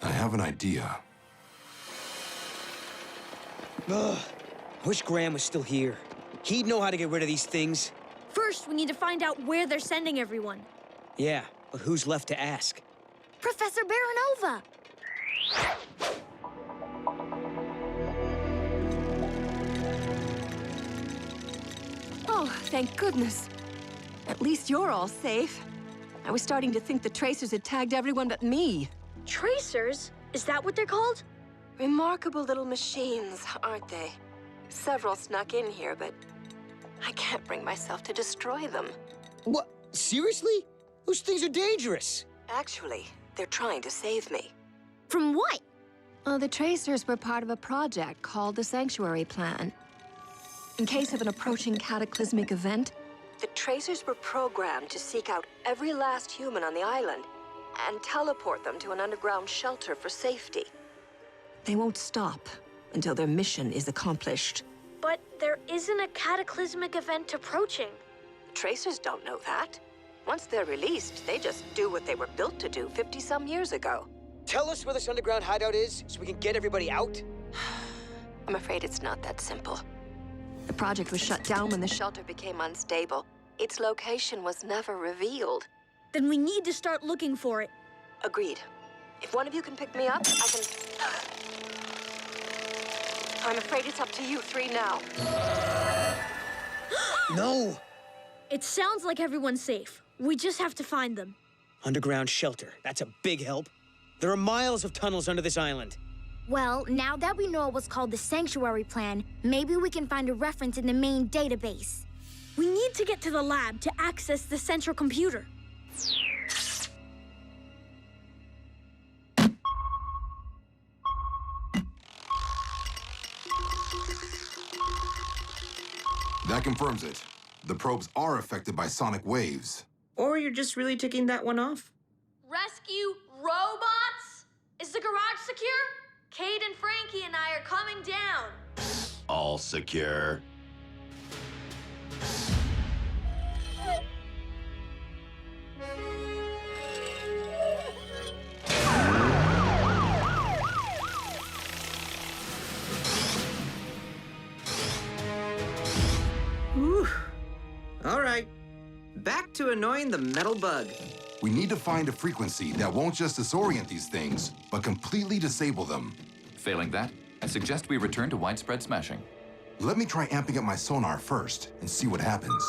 I have an idea. Ugh. Wish Graham was still here. He'd know how to get rid of these things. First, we need to find out where they're sending everyone. Yeah, but who's left to ask? Professor Baronova! Oh, thank goodness. At least you're all safe. I was starting to think the tracers had tagged everyone but me. Tracers? Is that what they're called? Remarkable little machines, aren't they? Several snuck in here, but I can't bring myself to destroy them. What? Seriously? Those things are dangerous. Actually, they're trying to save me. From what? The tracers were part of a project called the Sanctuary Plan. In case of an approaching cataclysmic event, the tracers were programmed to seek out every last human on the island and teleport them to an underground shelter for safety. They won't stop until their mission is accomplished. But there isn't a cataclysmic event approaching. The tracers don't know that. Once they're released, they just do what they were built to do 50-some years ago. Tell us where this underground hideout is so we can get everybody out. I'm afraid it's not that simple. The project was shut down when the shelter became unstable. Its location was never revealed. Then we need to start looking for it. Agreed. If one of you can pick me up, I can... I'm afraid it's up to you three now. No! It sounds like everyone's safe. We just have to find them. Underground shelter. That's a big help. There are miles of tunnels under this island. Well, now that we know what's called the Sanctuary Plan, maybe we can find a reference in the main database. We need to get to the lab to access the central computer. That confirms it. The probes are affected by sonic waves. Or you're just really ticking that one off. Rescue robots? Is the garage secure? Kate and Frankie and I are coming down. All secure. to annoying the metal bug. We need to find a frequency that won't just disorient these things, but completely disable them. Failing that, I suggest we return to widespread smashing. Let me try amping up my sonar first and see what happens.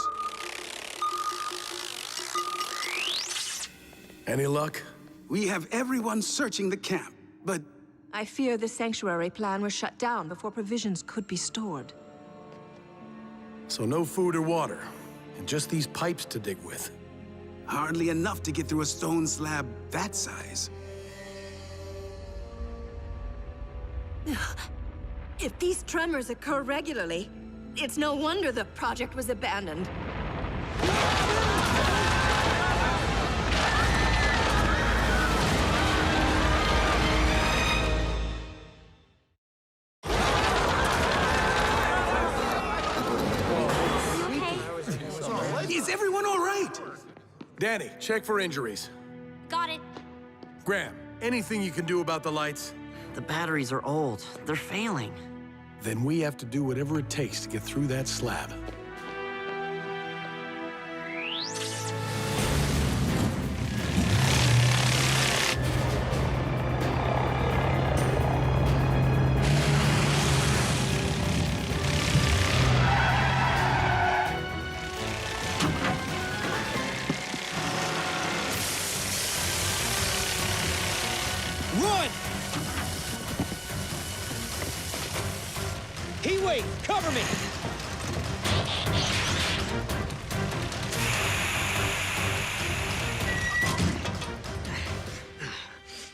Any luck? We have everyone searching the camp, but... I fear the sanctuary plan was shut down before provisions could be stored. So no food or water, and just these pipes to dig with. Hardly enough to get through a stone slab that size. If these tremors occur regularly, it's no wonder the project was abandoned. Is everyone all right? Danny, check for injuries. Got it. Graham, anything you can do about the lights? The batteries are old. They're failing. Then we have to do whatever it takes to get through that slab. Run! Heatwave, cover me!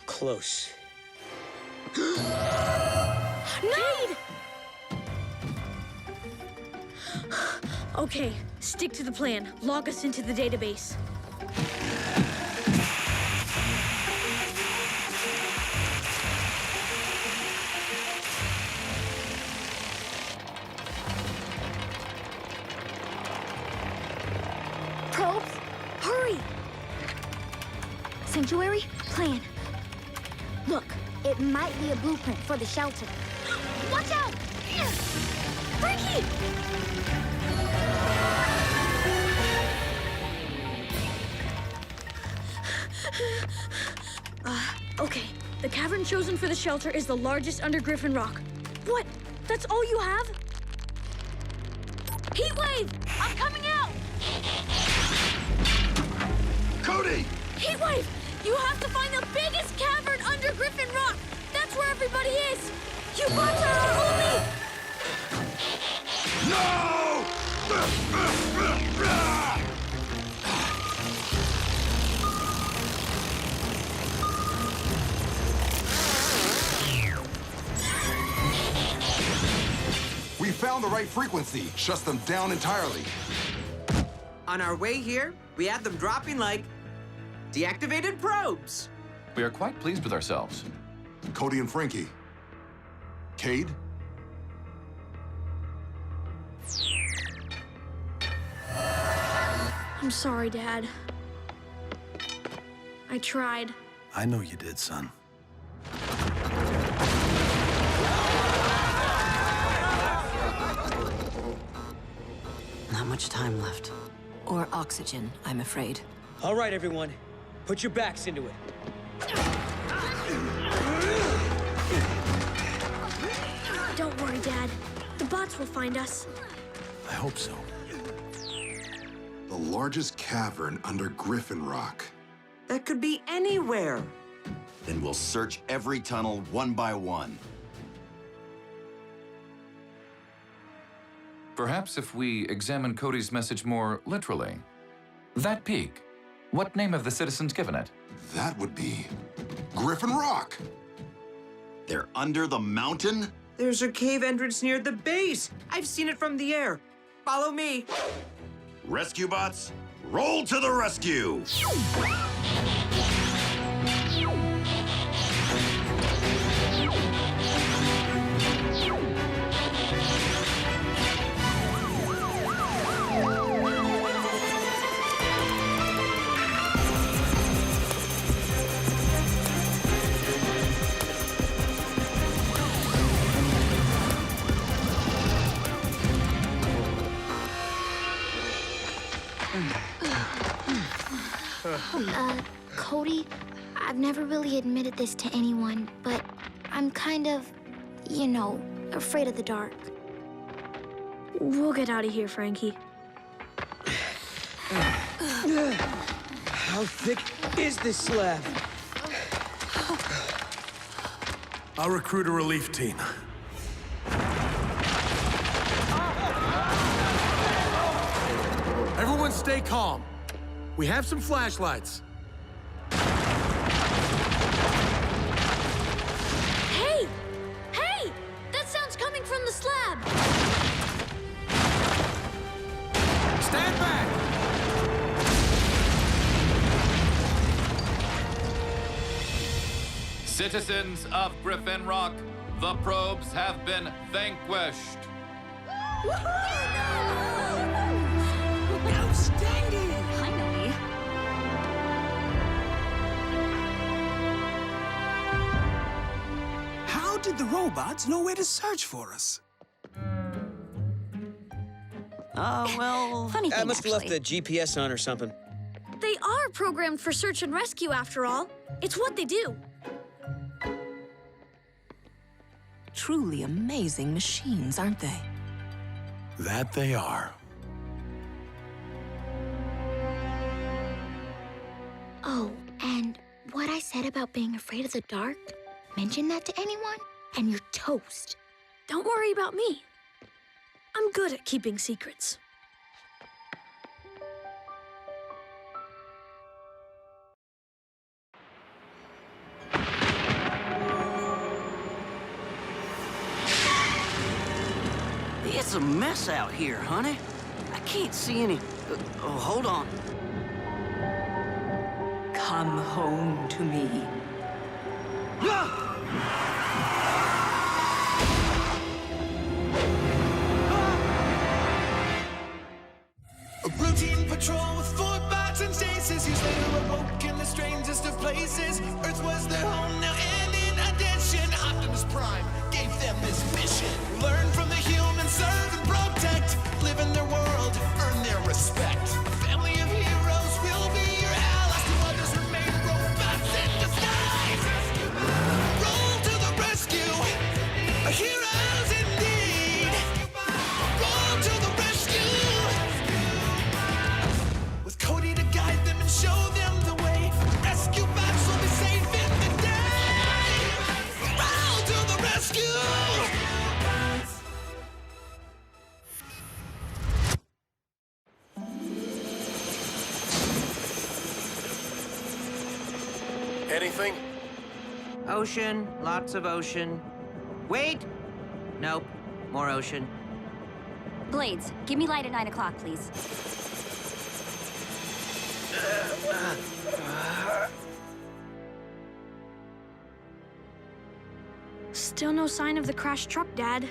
Close. Need! Okay, stick to the plan. Log us into the database. Probes, hurry! Sanctuary, plan. Look, it might be a blueprint for the shelter. Watch out! Frankie! Okay. The cavern chosen for the shelter is the largest under Griffin Rock. What? That's all you have? Heatwave! I'm coming out! Cody! Heatwave! You have to find the biggest cavern under Griffin Rock! That's where everybody is! You bots are our only... No! We found the right frequency. Shuts them down entirely. On our way here, we had them dropping, like, deactivated probes. We are quite pleased with ourselves. Cody and Frankie. Cade? I'm sorry, Dad. I tried. I know you did, son. Not much time left. Or oxygen, I'm afraid. All right, everyone. Put your backs into it. Don't worry, Dad. The bots will find us. I hope so. The largest cavern under Griffin Rock. That could be anywhere. Then we'll search every tunnel one by one. Perhaps if we examine Cody's message more literally. That peak, what name have the citizens given it? That would be Griffin Rock. They're under the mountain? There's a cave entrance near the base. I've seen it from the air. Follow me. Rescue bots, roll to the rescue! Cody, I've never really admitted this to anyone, but I'm kind of, you know, afraid of the dark. We'll get out of here, Frankie. How thick is this slab? I'll recruit a relief team. Everyone stay calm. We have some flashlights. Hey! Hey! That sound's coming from the slab! Stand back! Citizens of Griffin Rock, the probes have been vanquished. Outstanding! Finally. How did the robots know where to search for us? Well... Funny thing, I must have left actually. the GPS on or something. They are programmed for search and rescue, after all. It's what they do. Truly amazing machines, aren't they? That they are. Oh, and what I said about being afraid of the dark, mention that to anyone, and you're toast. Don't worry about me. I'm good at keeping secrets. It's a mess out here, honey. I can't see any... hold on. Come home to me. A routine patrol with 4 bots and chases. Years later awoke in the strangest of places. Earth was their home now, and in addition, Optimus Prime gave them this mission. Learn from the humans, serve and protect. Live in their world, earn their respect. A family of heroes will be your allies. To others remain robots in disguise. Roll to the rescue. Heroes indeed. Roll to the rescue. With Cody to guide them and show them the way. Rescue bots will be safe in the day. Roll to the rescue. Anything? Ocean, lots of ocean. Wait! Nope, more ocean. Blades, give me light at 9 o'clock, please. Still no sign of the crashed truck, Dad.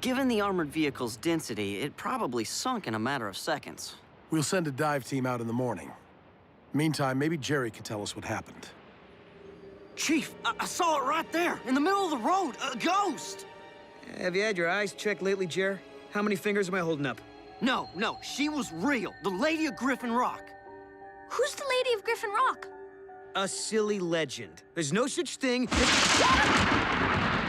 Given the armored vehicle's density, it probably sunk in a matter of seconds. We'll send a dive team out in the morning. Meantime, maybe Jerry can tell us what happened. Chief, I saw it right there, in the middle of the road, a ghost! Have you had your eyes checked lately, Jer? How many fingers am I holding up? No, she was real. The Lady of Griffin Rock. Who's the Lady of Griffin Rock? A silly legend. There's no such thing.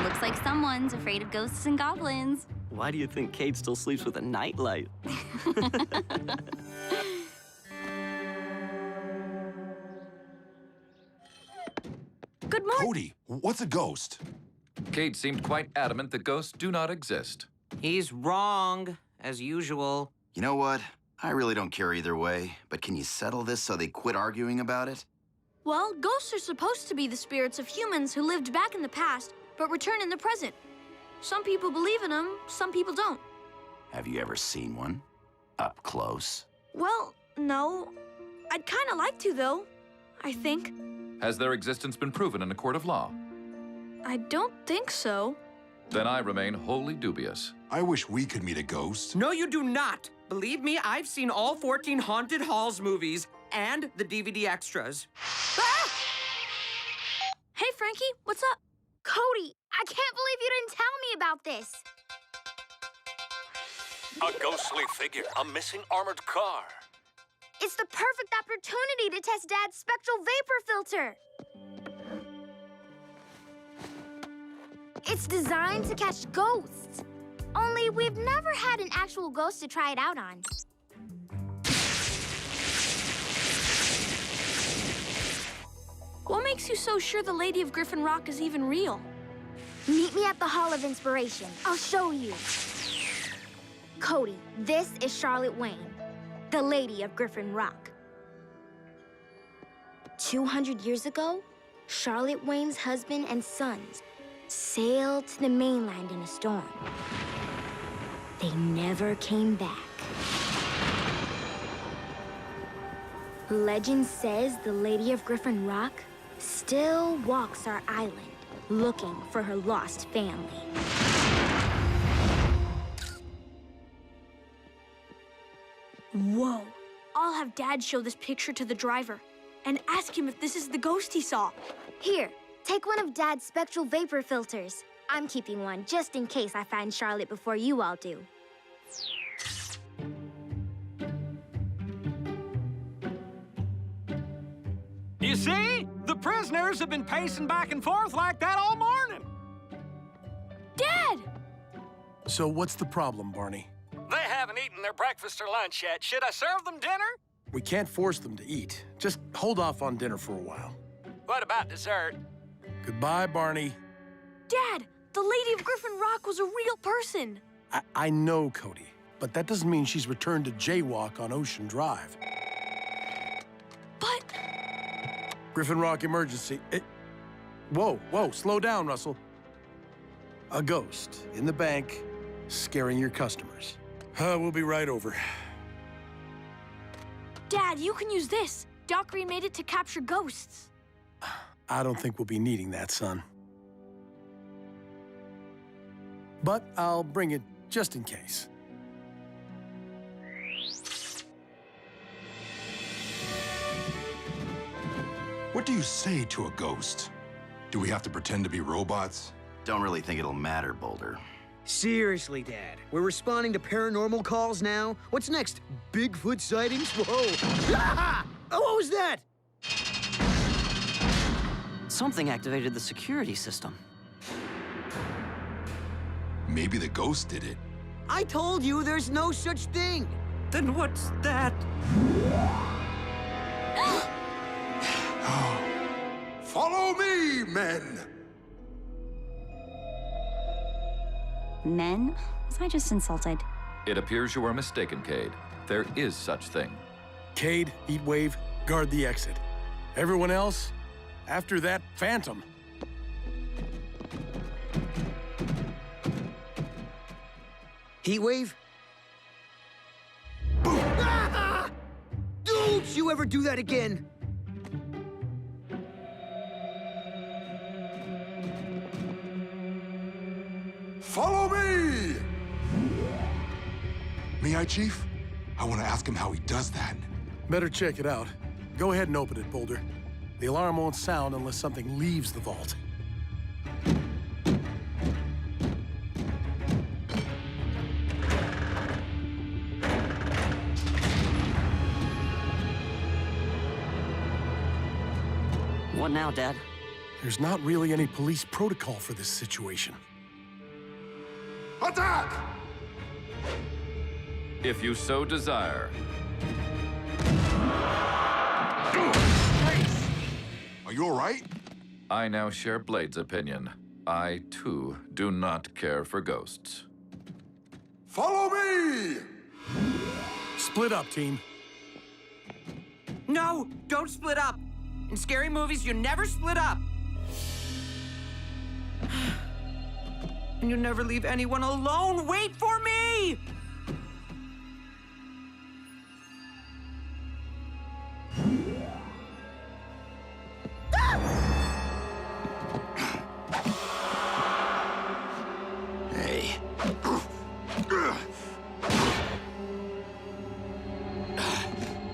Looks like someone's afraid of ghosts and goblins. Why do you think Kate still sleeps with a nightlight? Good morning. Cody, what's a ghost? Kate seemed quite adamant that ghosts do not exist. He's wrong, as usual. You know what? I really don't care either way, but can you settle this so they quit arguing about it? Well, ghosts are supposed to be the spirits of humans who lived back in the past, but return in the present. Some people believe in them, some people don't. Have you ever seen one? Up close? Well, no. I'd kind of like to, though. I think. Has their existence been proven in a court of law? I don't think so. Then I remain wholly dubious. I wish we could meet a ghost. No, you do not. Believe me, I've seen all 14 Haunted Halls movies and the DVD extras. Ah! Hey, Frankie, what's up? Cody, I can't believe you didn't tell me about this. A ghostly figure, a missing armored car. It's the perfect opportunity to test Dad's spectral vapor filter. It's designed to catch ghosts. Only we've never had an actual ghost to try it out on. What makes you so sure the Lady of Griffin Rock is even real? Meet me at the Hall of Inspiration. I'll show you. Cody, this is Charlotte Wayne, the Lady of Griffin Rock. 200 years ago, Charlotte Wayne's husband and sons sailed to the mainland in a storm. They never came back. Legend says the Lady of Griffin Rock still walks our island looking for her lost family. Whoa. I'll have Dad show this picture to the driver and ask him if this is the ghost he saw. Here, take one of Dad's spectral vapor filters. I'm keeping one just in case I find Charlotte before you all do. You see? The prisoners have been pacing back and forth like that all morning. Dad! So what's the problem, Barney? They haven't eaten their breakfast or lunch yet. Should I serve them dinner? We can't force them to eat. Just hold off on dinner for a while. What about dessert? Goodbye, Barney. Dad, the Lady of Griffin Rock was a real person. I know, Cody, but that doesn't mean she's returned to jaywalk on Ocean Drive. But... Griffin Rock emergency. Whoa, slow down, Russell. A ghost in the bank scaring your customers. We'll be right over. Dad, you can use this. Doc remade it to capture ghosts. I don't think we'll be needing that, son. But I'll bring it just in case. What do you say to a ghost? Do we have to pretend to be robots? Don't really think it'll matter, Boulder. Seriously, Dad. We're responding to paranormal calls now? What's next? Bigfoot sightings? Whoa! Ah! Oh, what was that? Something activated the security system. Maybe the ghost did it. I told you there's no such thing. Then what's that? Follow me, men! Men? Was I just insulted? It appears you are mistaken, Cade. There is such thing. Cade, Heatwave, guard the exit. Everyone else, after that phantom. Heatwave? Boom! Ah! Don't you ever do that again! Follow me! May I, Chief? I want to ask him how he does that. Better check it out. Go ahead and open it, Boulder. The alarm won't sound unless something leaves the vault. What now, Dad? There's not really any police protocol for this situation. Attack! If you so desire. Are you all right? I now share Blade's opinion. I, too, do not care for ghosts. Follow me! Split up, team. No, don't split up. In scary movies, you never split up. And you never leave anyone alone. Wait for me! Hey.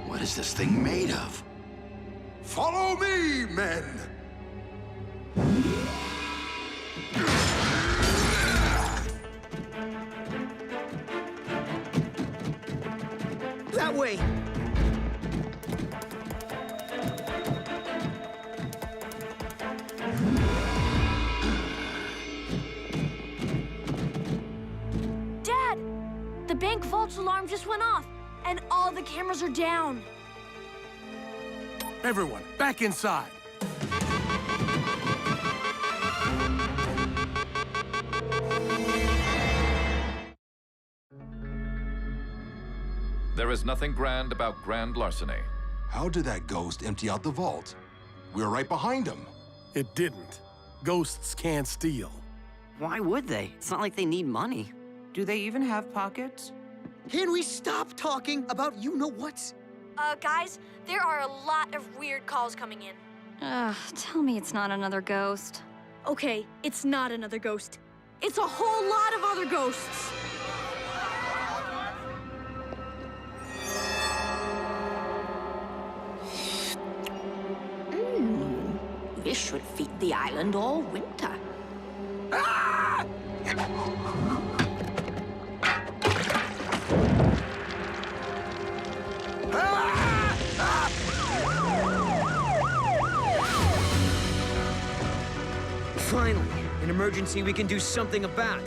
What is this thing made of? Follow me, men! bank vault's alarm just went off, and all the cameras are down. Everyone, back inside. There is nothing grand about grand larceny. How did that ghost empty out the vault? We were right behind him. It didn't. Ghosts can't steal. Why would they? It's not like they need money. Do they even have pockets? Can we stop talking about you-know-whats? Guys, there are a lot of weird calls coming in. Tell me it's not another ghost. Okay, it's not another ghost. It's a whole lot of other ghosts. This should feed the island all winter. Finally, an emergency we can do something about.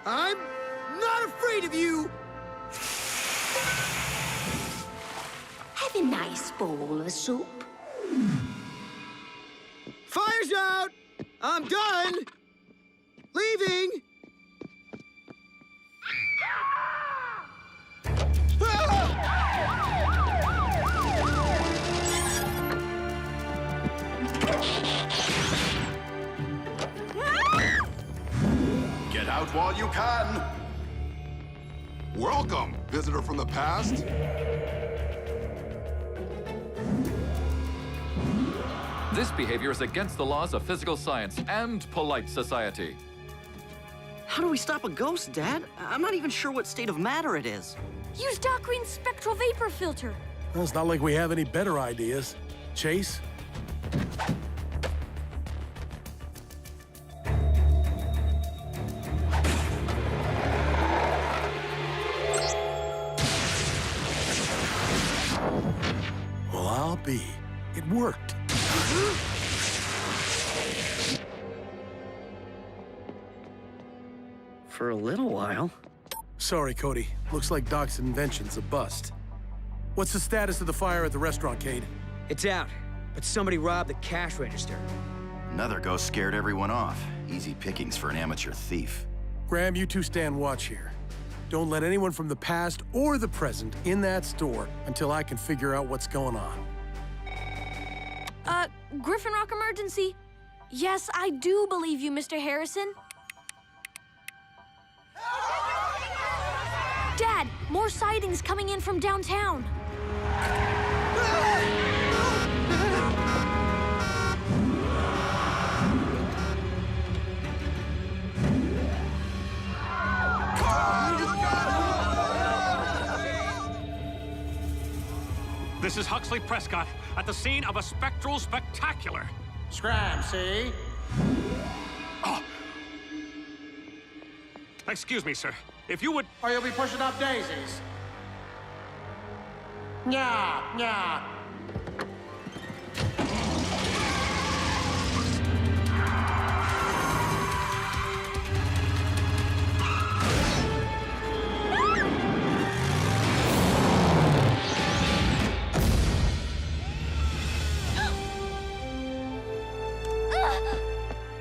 I'm not afraid of you! Have a nice bowl of soup. Fire's out! I'm done! Leaving! Get out while you can. Welcome, visitor from the past. This behavior is against the laws of physical science and polite society. How do we stop a ghost, Dad? I'm not even sure what state of matter it is. Use Doc Green's spectral vapor filter. Well, it's not like we have any better ideas. Chase? Well, I'll be. It worked. For a little while. Sorry, Cody. Looks like Doc's invention's a bust. What's the status of the fire at the restaurant, Cade? It's out, but somebody robbed the cash register. Another ghost scared everyone off. Easy pickings for an amateur thief. Graham, you two stand watch here. Don't let anyone from the past or the present in that store until I can figure out what's going on. Griffin Rock emergency. Yes, I do believe you, Mr. Harrison. Dad, more sightings coming in from downtown. This is Huxley Prescott at the scene of a spectral spectacular. Scram, see? Excuse me, sir. If you would... Or you'll be pushing up daisies. Nya, nya.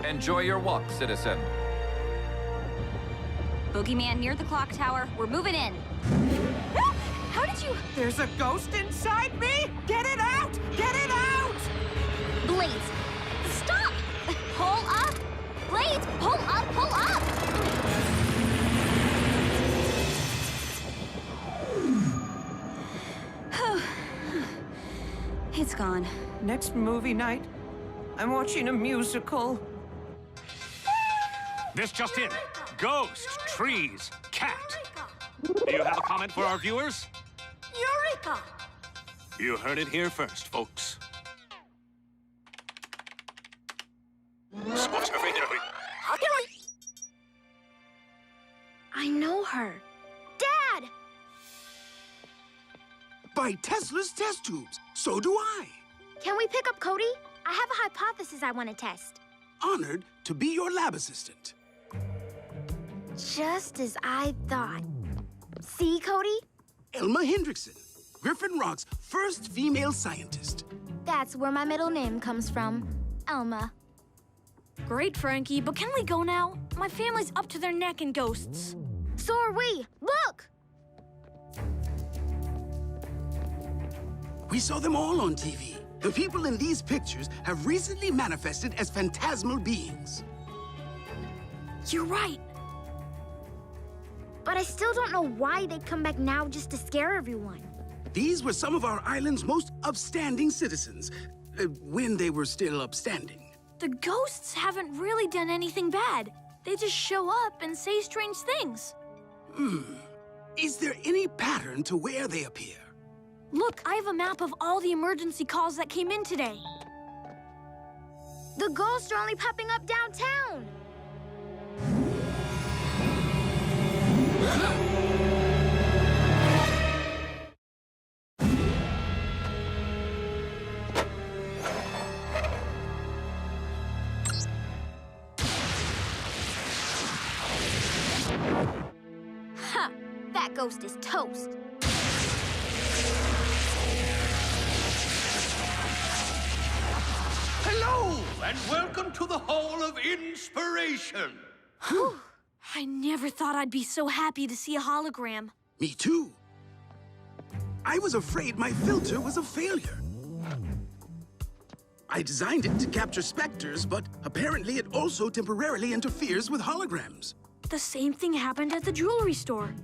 Enjoy your walk, citizen. Boogeyman near the clock tower. We're moving in. How did you... There's a ghost inside me? Get it out! Get it out! Blades, stop! Pull up! Blades, pull up, pull up! It's gone. Next movie night, I'm watching a musical. This just in. Ghost, trees, cat. Do you have a comment for our viewers? Eureka! You heard it here first, folks. know her. Dad! By Tesla's test tubes. So do I. Can we pick up Cody? I have a hypothesis I want to test. Honored to be your lab assistant. Just as I thought. See, Cody? Elma Hendrickson, Griffin Rock's first female scientist. That's where my middle name comes from. Elma. Great, Frankie, but can we go now? My family's up to their neck in ghosts. So are we. Look! We saw them all on TV. The people in these pictures have recently manifested as phantasmal beings. You're right. But I still don't know why they'd come back now just to scare everyone. These were some of our island's most upstanding citizens, when they were still upstanding. The ghosts haven't really done anything bad. They just show up and say strange things. Is there any pattern to where they appear? Look, I have a map of all the emergency calls that came in today. The ghosts are only popping up downtown. Ha! That ghost is toast. Hello, and welcome to the Hall of Inspiration. Whew. I never thought I'd be so happy to see a hologram. Me too. I was afraid my filter was a failure. I designed it to capture specters, but apparently it also temporarily interferes with holograms. The same thing happened at the jewelry store.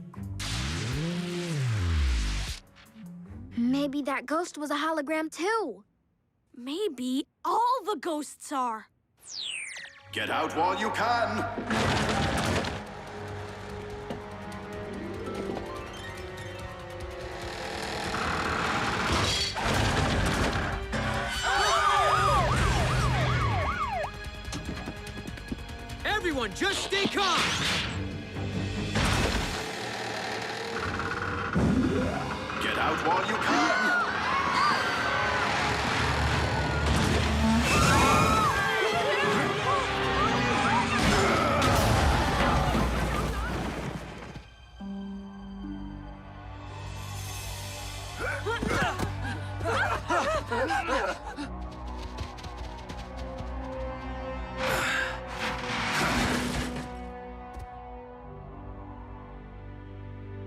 Maybe that ghost was a hologram too. Maybe all the ghosts are. Get out while you can! Everyone, just stay calm! Get out while you can!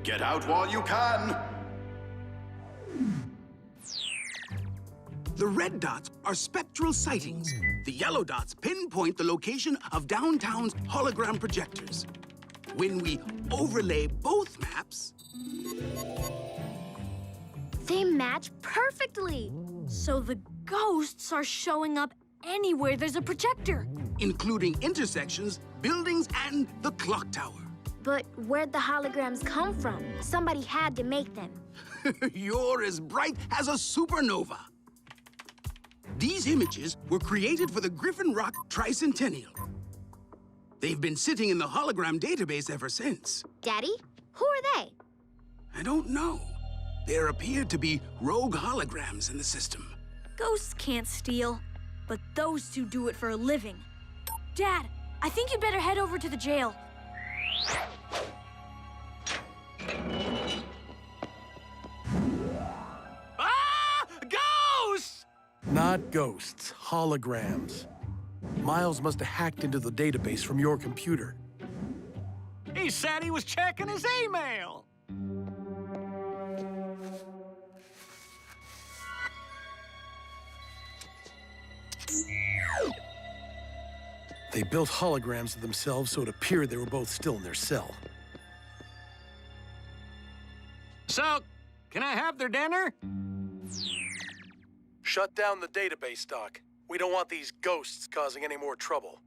Get out while you can! The red dots are spectral sightings. The yellow dots pinpoint the location of downtown's hologram projectors. When we overlay both maps, they match perfectly. So the ghosts are showing up anywhere there's a projector. Including intersections, buildings, and the clock tower. But where'd the holograms come from? Somebody had to make them. You're as bright as a supernova. These images were created for the Griffin Rock Tricentennial. They've been sitting in the hologram database ever since. Daddy, who are they? I don't know. There appear to be rogue holograms in the system. Ghosts can't steal, but those two do it for a living. Dad, I think you'd better head over to the jail. Ah! Ghosts! Not ghosts, holograms. Miles must have hacked into the database from your computer. He said he was checking his email. They built holograms of themselves so it appeared they were both still in their cell. So, can I have their dinner? Shut down the database, Doc. We don't want these ghosts causing any more trouble.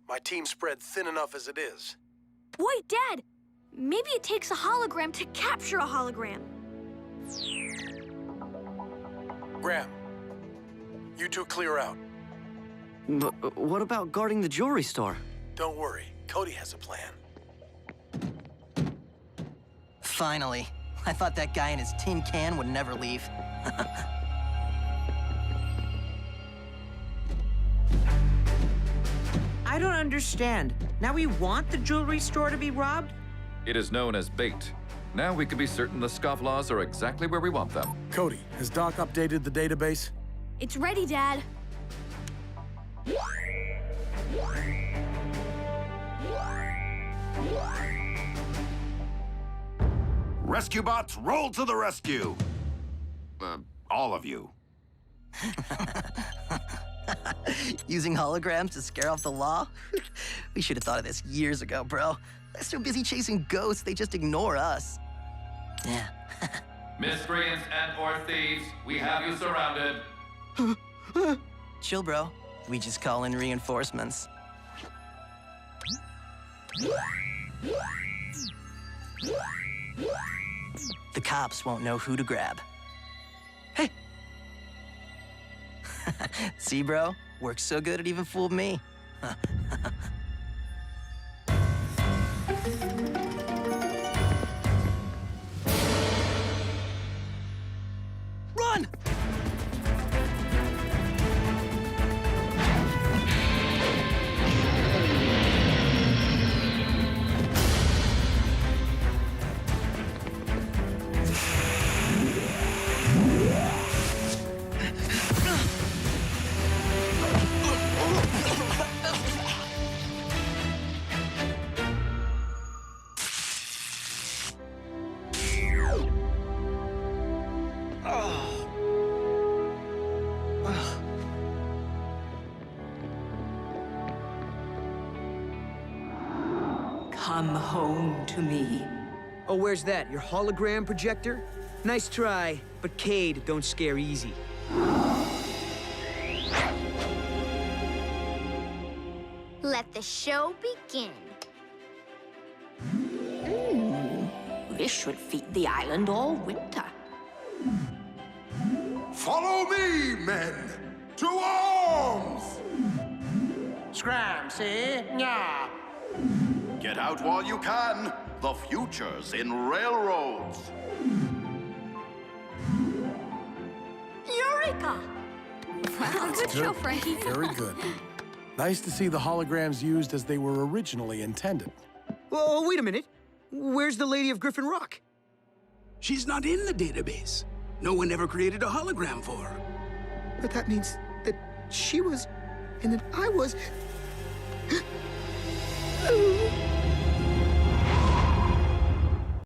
My team's spread thin enough as it is. Wait, Dad! Maybe it takes a hologram to capture a hologram. Graham, you two clear out. But what about guarding the jewelry store? Don't worry, Cody has a plan. Finally. I thought that guy in his tin can would never leave. I don't understand. Now we want the jewelry store to be robbed? It is known as bait. Now we can be certain the scofflaws are exactly where we want them. Cody, has Doc updated the database? It's ready, Dad. Rescue bots, roll to the rescue! All of you. Using holograms to scare off the law? We should have thought of this years ago, bro. They're so busy chasing ghosts, they just ignore us. Yeah. Miscreants and/or thieves, we have you surrounded. Chill, bro. We just call in reinforcements. The cops won't know who to grab. Hey! See, bro? Works so good it even fooled me. Run! Come home to me. Oh, where's that? Your hologram projector? Nice try, but Cade don't scare easy. Let the show begin. This should feed the island all winter. Follow me, men! To arms! Scram, see? Yeah. Get out while you can. The future's in railroads. Eureka! Wow, good show, Frankie. Very good. Nice to see the holograms used as they were originally intended. Oh, wait a minute. Where's the lady of Griffin Rock? She's not in the database. No one ever created a hologram for her. But that means that she was, and that I was...